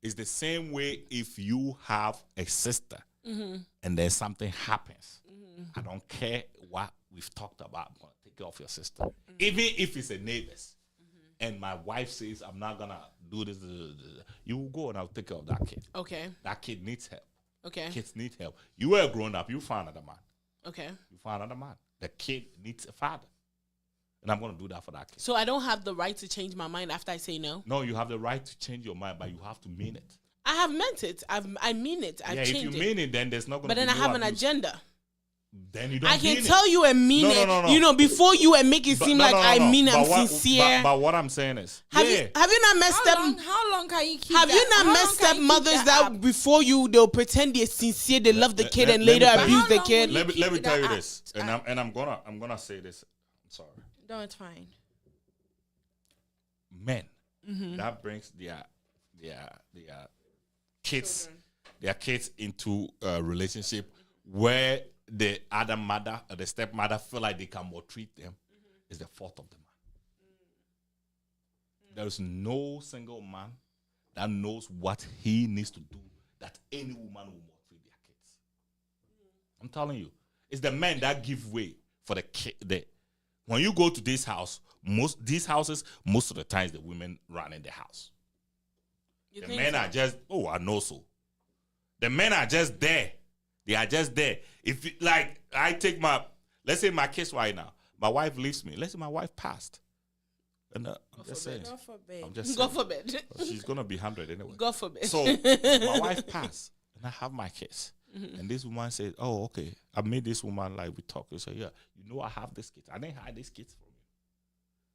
It's the same way if you have a sister and then something happens. I don't care what we've talked about. I'm going to take care of your sister. Even if it's a neighbor's. And my wife says, I'm not going to do this. You will go and I'll take care of that kid. Okay. That kid needs help. Okay. Kids need help. You were grown up. You found another man. Okay. You found another man. The kid needs a father. And I'm going to do that for that kid. So I don't have the right to change my mind after I say no? No, you have the right to change your mind, but you have to mean it. I have meant it. I mean it. I've changed it. If you mean it, then there's not going to be But then I have abuse. an agenda. Then you don't I can mean tell it. you and mean it. No. You know, before you and make it seem like I mean I'm sincere. But what I'm saying is, have you not messed up? How long can you keep Have that? you not messed up mothers that before you they'll pretend they're sincere, they love the kid, and later abuse the kid? Let me tell you this, and I'm gonna say this. I'm sorry. No, it's fine. Men that brings their kids into a relationship where the other mother or the stepmother feel like they can maltreat them is the fault of the man. There is no single man that knows what he needs to do that any woman will maltreat their kids. I'm telling you, it's the men that give way for the kid. When you go to this house, most of the times the women run in the house. The men are just, I know so. The men are just there. They are just there. If I take let's say my case right now, my wife leaves me. Let's say my wife passed. And I'm just saying. God forbid. I'm just saying. God forbid. She's going to be 100 anyway. God forbid. So my wife passed and I have my kids. And this woman said, oh, okay. I made this woman we talk. You say, yeah, I have this kid. I didn't hide this kid from you.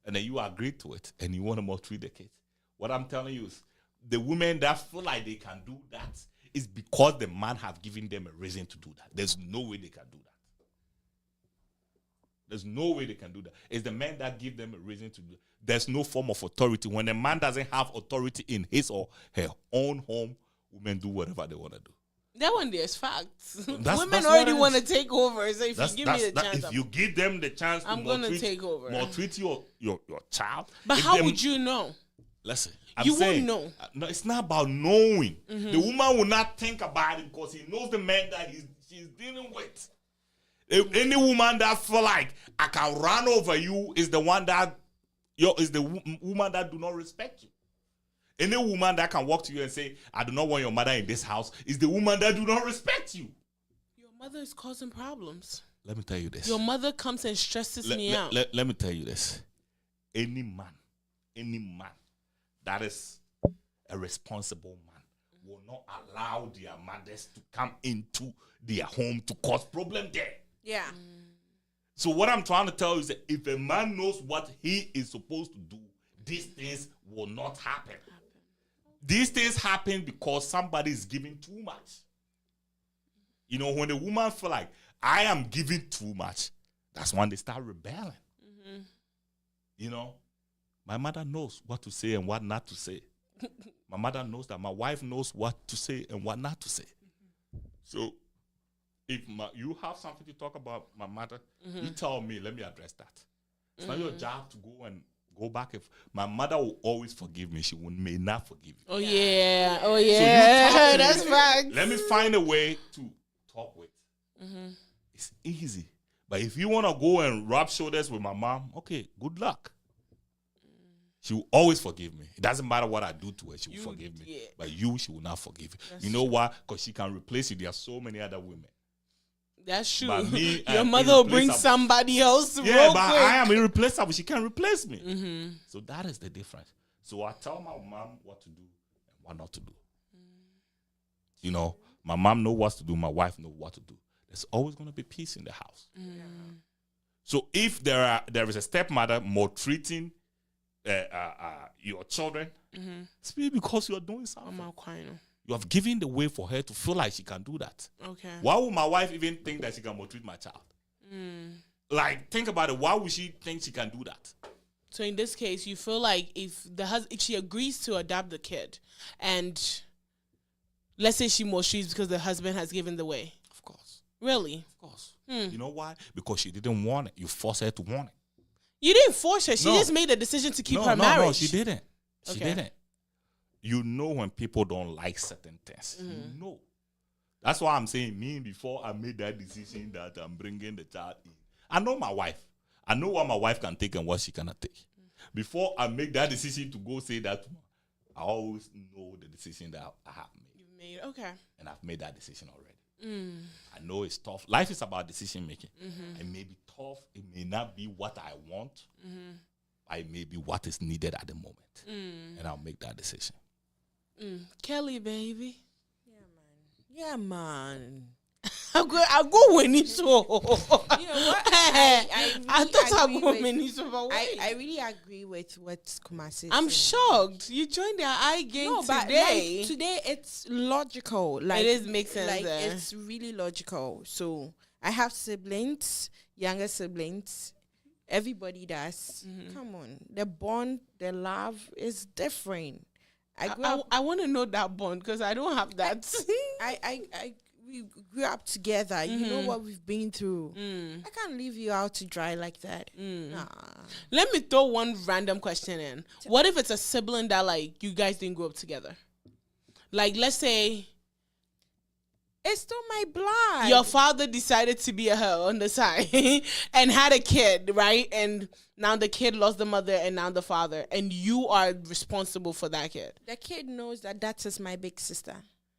And then you agreed to it and you want to maltreat the kids. What I'm telling you is the women that feel like they can do that, It's because the man have given them a reason to do that. There's no way they can do that. There's no way they can do that. It's the men that give them a reason to do it. There's no form of authority. When a man doesn't have authority in his or her own home, women do whatever they want to do. That one there's facts. That's Women already what want to it is. take over. So if you give me the chance, if you give them the chance I'm to gonna take over. maltreat your child. But if how them- would you know? Listen, You won't saying, know. No, it's not about knowing. The woman will not think about it because he knows the man that she's dealing with. If any woman that feel like I can run over you is the one that is the woman that do not respect you. Any woman that can walk to you and say, I do not want your mother in this house is the woman that do not respect you. Your mother is causing problems. Let me tell you this. Your mother comes and stresses me out. Let me tell you this. Any man that is a responsible man will not allow their mothers to come into their home to cause problem there. Yeah. So what I'm trying to tell you is that if a man knows what he is supposed to do, these things will not happen. These things happen because somebody is giving too much. You know, when a woman feel like, I am giving too much, that's when they start rebelling. You know, my mother knows what to say and what not to say. My mother knows that. My wife knows what to say and what not to say. So if you have something to talk about my mother, you tell me, let me address that. It's not your job to go back. If my mother will always forgive me, she may not forgive you. Oh yeah. So you talk to That's me, facts. let me find a way to talk with. It's easy. But if you want to go and rub shoulders with my mom, okay, good luck. She will always forgive me. It doesn't matter what I do to her, she will forgive me. Yeah. But she will not forgive you. You know why? Because she can replace you. There are so many other women. That's true. But me, Your I'm mother will bring irreplaceable. somebody else Yeah, real but quick. I am irreplaceable. She can't replace me. So that is the difference. So I tell my mom what to do and what not to do. You know, my mom knows what to do. My wife knows what to do. There's always going to be peace in the house. So if there is a stepmother maltreating your children, it's maybe because you are doing something. I'm crying. You have given the way for her to feel like she can do that. Okay. Why would my wife even think that she can maltreat my child? Like, think about it. Why would she think she can do that? So in this case, you feel like if she agrees to adopt the kid, and let's say she maltreats because the husband has given the way. Of course. Really? Of course. You know why? Because she didn't want it. You forced her to want it. You didn't force her. She No. just made a decision to keep her No, marriage. she didn't. She Okay. didn't. You know when people don't like certain things. You know. That's why I'm saying, before I made that decision that I'm bringing the child in, I know my wife. I know what my wife can take and what she cannot take. Before I make that decision to go say that, I always know the decision that I have made. Okay. And I've made that decision already. I know it's tough. Life is about decision making. It may be tough. It may not be what I want. It may be what is needed at the moment. And I'll make that decision. Kelly, baby. Yeah, man. I'll go when you saw. You know what? I thought I'll agree go with- when you saw. I really agree with what Kumasi I'm said. shocked. You joined their eye game No, but today. like, today it's logical. Like It is makes sense Like there. it's really logical. So I have siblings, younger siblings. Everybody does. Come on, the bond, the love is different. I want to know that bond because I don't have that. We grew up together. You know what we've been through. I can't leave you out to dry like that. Nah. Let me throw one random question in. What if it's a sibling that like you guys didn't grow up together? Like let's say It's still my blood. your father decided to be a hoe on the side and had a kid, right? And now the kid lost the mother and now the father, and you are responsible for that kid. The kid knows that is my big sister.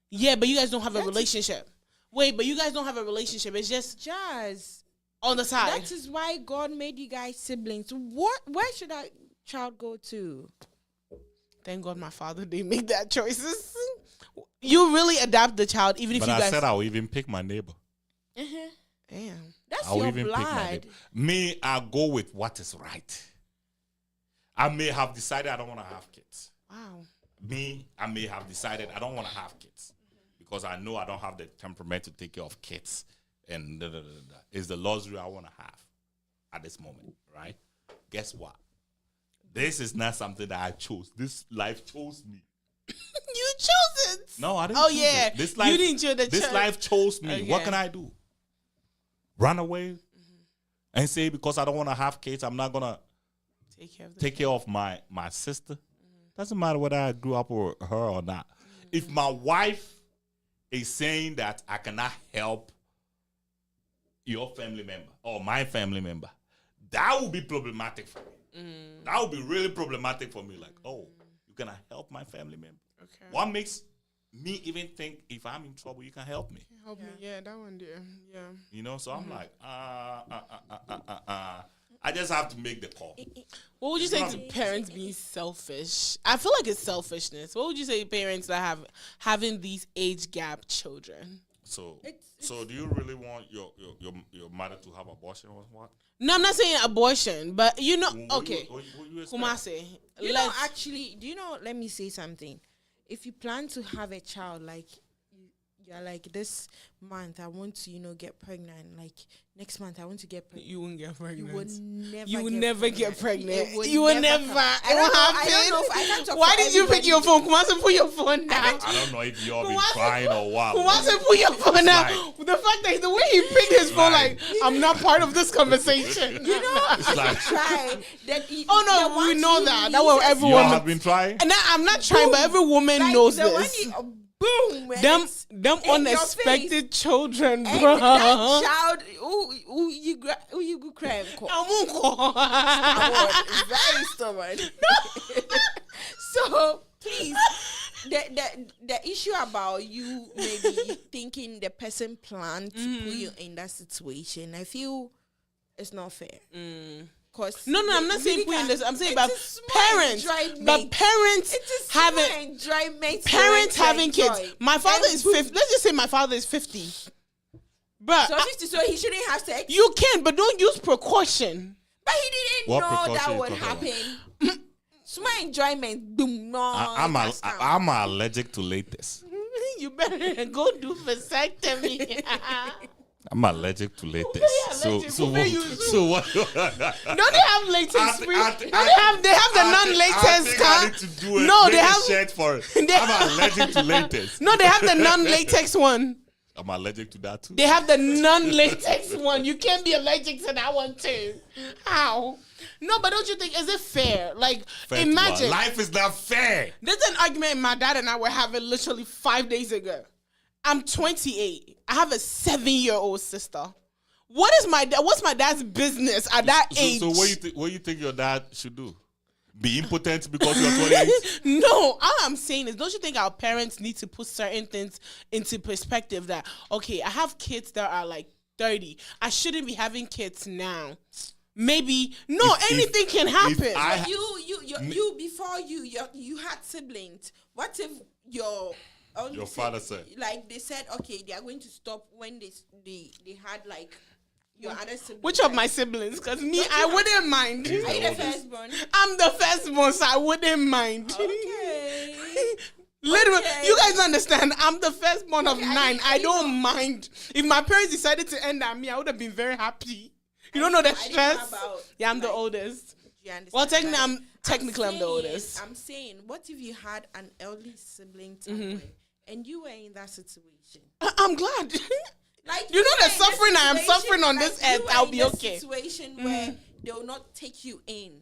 Yeah, but you guys don't have a relationship. Wait, but you guys don't have a relationship. It's just Jazz. on the side. That is why God made you guys siblings. Where should that child go to? Thank God my father didn't make that choices. You really adopt the child, even if But you I guys. said I'll even pick my neighbor. Damn. That's I'll your even pick my blood. neighbor. Me, I'll go with what is right. I may have decided I don't want to have kids. Wow. Me, I may have decided I don't want to have kids because I know I don't have the temperament to take care of kids. And it's the luxury I want to have at this moment, right? Guess what? This is not something that I chose. This life chose me. You chose it. No, I didn't. Oh choose yeah, it. This life, you didn't choose the This life chose me. Okay. What can I do? Run away and say because I don't want to have kids, I'm not gonna take care of my sister. Doesn't matter whether I grew up with her or not. If my wife is saying that I cannot help your family member or my family member, that would be problematic for me. That would be really problematic for me. Like, oh, you cannot help my family member. Okay. What makes me even think if I'm in trouble, you can help me? Help me. Yeah, that one there. Yeah. You know, so I'm like, I just have to make the call. What would you say to parents being selfish? I feel like it's selfishness. What would you say to parents that having these age gap children? So do you really want your mother to have abortion or what? No, I'm not saying abortion, but you know, What okay. you expect? Kumasi, You know, actually, do you know? Let me say something. If you plan to have a child, like you're like this month, I want to, get pregnant. Like next month, I want to get pregnant. you won't get pregnant. You would never. You would never get pregnant. It would You would never. come. It won't I don't know. happen. I can't talk Why for did you pick everybody. your phone? Kumasi, put your phone down. I don't know if you all been Kumasi, trying or what. Kumasi, put your phone down. like- The fact that the way he picked his phone, Like- I'm not part of this conversation. You know, It's like try that. Oh no, we know that. That was you all everyone. have been trying. And I'm not trying, but every woman like, knows the this. One boom. and Them it's them in your unexpected children, And bro. that child, who you go cry and call. It's very stubborn. So please, the issue about you maybe thinking the person planned to put you in that situation, I feel it's not fair. Cause No, I'm not saying putting this. I'm saying about it's a small parents. enjoyment. But parents It's a having small enjoyment. parents for having enjoy. kids. My father And is 50. Let's just say my father is 50. But So 50, so he shouldn't have sex. you can, but don't use precaution. But he didn't What know precaution that you would talking happen. Small enjoyment. Boom. No. I'm allergic to latest. You better go do vasectomy. I'm allergic to latex. allergic? So Who made you- so what? Don't they have latex free? They have the I non-latex think I car. need to do it. No, Make they a have. shirt for it. They- I'm allergic to latex. No, they have the non-latex one. I'm allergic to that too. They have the non-latex one. You can't be allergic to that one too. How? No, but don't you think, is it fair? Like, Fair to imagine. what? Life is not fair. There's an argument my dad and I were having literally 5 days ago. I'm 28. I have a 7-year-old sister. What's my dad's business at that age? So what you think your dad should do? Be impotent because you're 28? No, all I'm saying is, don't you think our parents need to put certain things into perspective that, okay, I have kids that are like 30. I shouldn't be having kids now. Maybe, no, anything can happen. You before you had siblings. What if your father said, like they said, okay, they are going to stop when they had like your other siblings. Which of my siblings? Because me, I wouldn't mind. Are you the firstborn? I'm the firstborn, so I wouldn't mind. Okay. Literally, Okay. you guys understand, I'm the firstborn of Okay, 9. I don't mind. If my parents decided to end at me, I would have been very happy. You don't know the I didn't know stress? about, Yeah, I'm the like, oldest. you understand? Well, technically, Like, I'm the oldest. I'm saying, what if you had an elderly sibling Mm-hmm. somewhere and you were in that situation? I'm glad. Like You know were the in this suffering I am situation, suffering on this you earth, were I'll in be this okay. Situation where they will not take you in.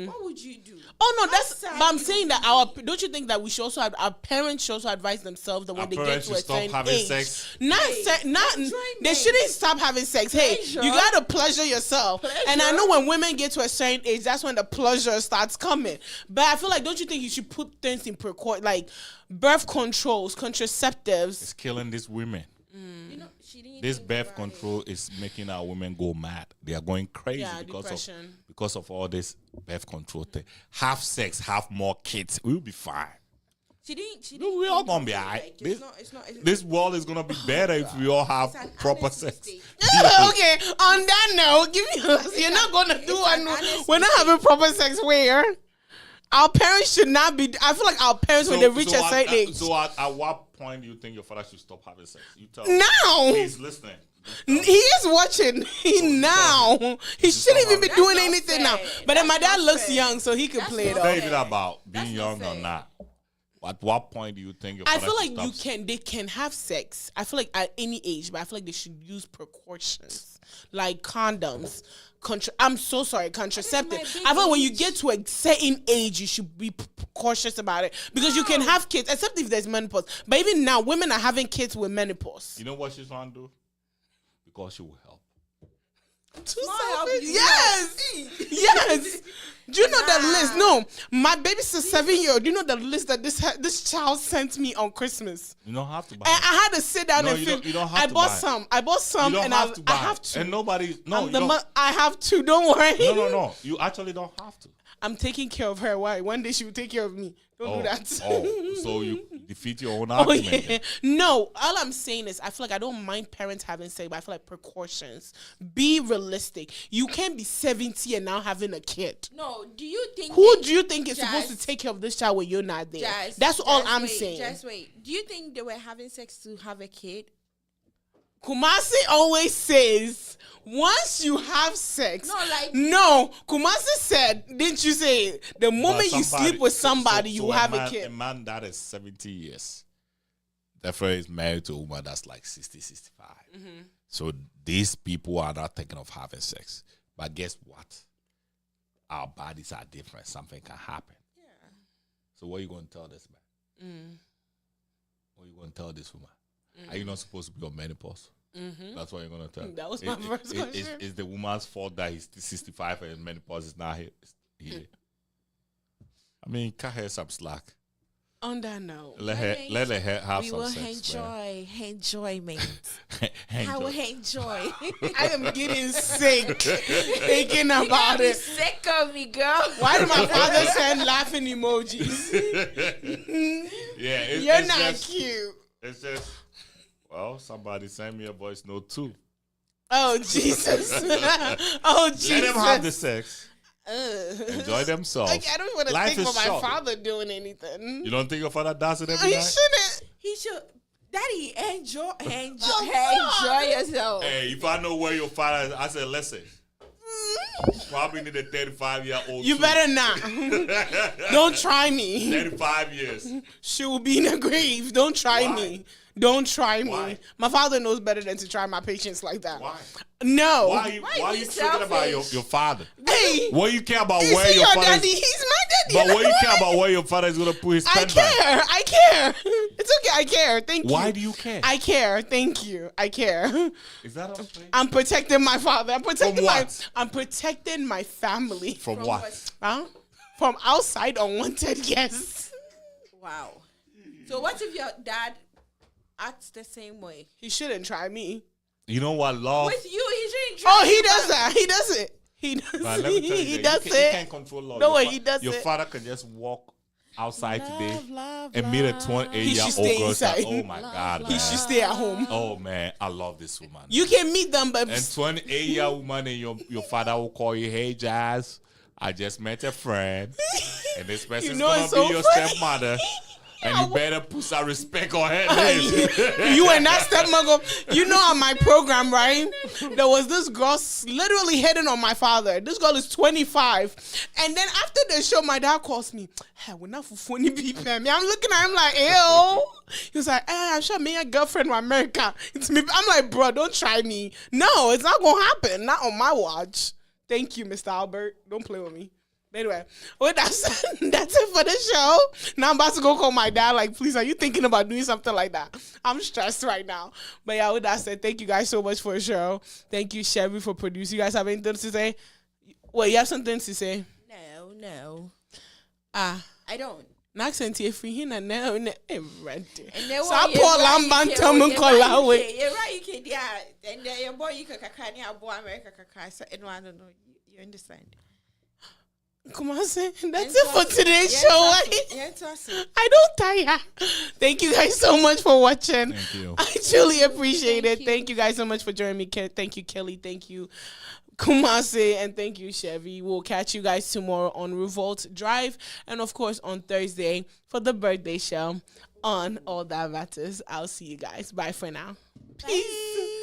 What would you do? Oh no, How that's. sad But I'm you saying would that be. don't you think that we should also our parents should also advise themselves that when Our they get parents to a should stop certain having age, sex? not enjoyment. they shouldn't stop having sex. Hey, Pleasure. you gotta pleasure yourself. Pleasure. And I know when women get to a certain age, that's when the pleasure starts coming. But I feel like, don't you think you should put things in precaution, like birth controls, contraceptives? It's killing these women. You know, she didn't This think birth about control is making our women go mad. They are going crazy Yeah, because depression. of all this birth control thing. Have sex, have more kids. We'll be fine. She didn't. She No, didn't we all think gonna be of it, alright. like, This- it's not. This world is gonna be better if we all have It's an proper honest sex. mistake. Okay, on that note, give me. You're not gonna do it's an one. honest We're not having proper sex where. Our parents should not be. I feel like our parents when they reach a certain age. So at what point do you think your father should stop having sex? You tell Now. He's listening. He is watching. He shouldn't even be doing anything now. But then my dad looks young, so he can play it It's off. not even about being young or not. At what point do you think your I father feel should like stop? they can have sex. I feel like at any age, but I feel like they should use precautions like condoms. I'm so sorry, contraceptive. I feel like when you get to a certain age, you should be cautious about it because you can have kids, except if there's menopause. But even now, women are having kids with menopause. You know what she's trying to do? Because she will help. Yes. Do you know the list? No, my baby's a 7-year-old. Do you know the list that this child sent me on Christmas? You don't have to buy. And I had to sit down and you film. don't, you don't have I to bought buy. some. I bought some, You don't and have to buy. I have to. And nobody. No, I have to. Don't worry. No. You actually don't have to. I'm taking care of her. Why? One day she will take care of me. Don't do that. So you defeat your own Oh, argument. yeah. No, all I'm saying is I feel like I don't mind parents having sex, but I feel like precautions. Be realistic. You can't be 70 and now having a kid. No, do you think... Who do you think is supposed to Just- take care of this child when you're not there? Just- That's all just I'm wait, saying. Just wait. Do you think they were having sex to have a kid? Kumasi always says, once you have sex. No, Kumasi said, didn't you say, the moment you sleep with somebody, you have a kid. A man that is 70 years, definitely is married to a woman that's like 60, 65. Mm-hmm. So these people are not thinking of having sex. But guess what? Our bodies are different. Something can happen. Yeah. So what are you going to tell this man? What are you going to tell this woman? Are you not supposed to be on menopause? That's what you're going to tell. That was my first question. Is the woman's fault that he's 65 and menopause is not here? I mean, cut her some slack. On that note, Let her have some sex. Enjoyment. I will enjoy. I am getting sick thinking about it. Sick of me, girl. Why did my father send laughing emojis? Yeah, You're it's not just, cute. It's just, well, somebody send me a voice note too. Oh, Jesus. Oh, Jesus. Let them have the sex. Enjoy themselves. Like, I don't want to Life think is of my short. father doing anything. You don't think your father does it every He night? shouldn't. He should. Daddy, enjoy God. yourself. Hey, if I know where your father is, I said, listen. Probably need a 35-year-old. You too. better not. Don't try me. 35 years. She will be in a grave. Don't try Why? me. Don't try me. Why? My father knows better than to try my patience like that. Why? No. Why are you thinking about your father? Hey, What you care about is where he your your father daddy? is? He's my daddy. But You what know you care what? about where your father is going to put his I pen back? care. I care. It's okay. I care. Thank you. Why do you care? I care. Thank you. I care. Is that okay? I'm protecting my father. what? I'm protecting my family. From what? Huh? From outside unwanted guests. Wow. So what if your dad acts the same way? He shouldn't try me. You know what? Love. With you, he shouldn't try. Oh, he you does back. that. He does it. He does But let me tell you He that does you it. can't control love. No Your way, fa- he does Your it. father can just walk outside today Love, and meet a love. He should 28-year-old stay girl. Say, inside. oh my God, He man. should stay at home. Oh man, I love this woman. You can meet them, but And 28-year-old woman and your father will call you, hey Jazz, I just met a friend, and this person's know gonna it's be so your funny. stepmother. And you better put some respect on her name. you and that stepmother, you know, on my program, right? There was this girl literally hitting on my father. This girl is 25. And then after the show, my dad calls me. Hey, we're not for funny people. I'm looking at him like, ew. He was like, I'm sure me and girlfriend in America. It's me. I'm like, bro, don't try me. No, it's not going to happen. Not on my watch. Thank you, Mr. Albert. Don't play with me. Anyway, well, that's it for the show. Now I'm about to go call my dad. Like, please, are you thinking about doing something like that? I'm stressed right now. But yeah, with that said, thank you guys so much for the show. Thank you, Sherry, for producing. You guys have anything to say? Wait, you have something to say? No. I don't. N'accent here free here and now ready. And then So I pour lamban tum kola away. You're right, you can, yeah. And then your boy, you can kakani abo America kakasa. And I don't know. You understand? Come on, say that's it for today's show. I don't tire. Thank you guys so much for watching. Thank you. I truly appreciate it. Thank you guys so much for joining me. Thank you, Kelly. Thank you, Kumasi, and thank you, Chevy. We'll catch you guys tomorrow on Revolt Drive, and of course on Thursday for the birthday show on All That Matters. I'll see you guys. Bye for now. Peace.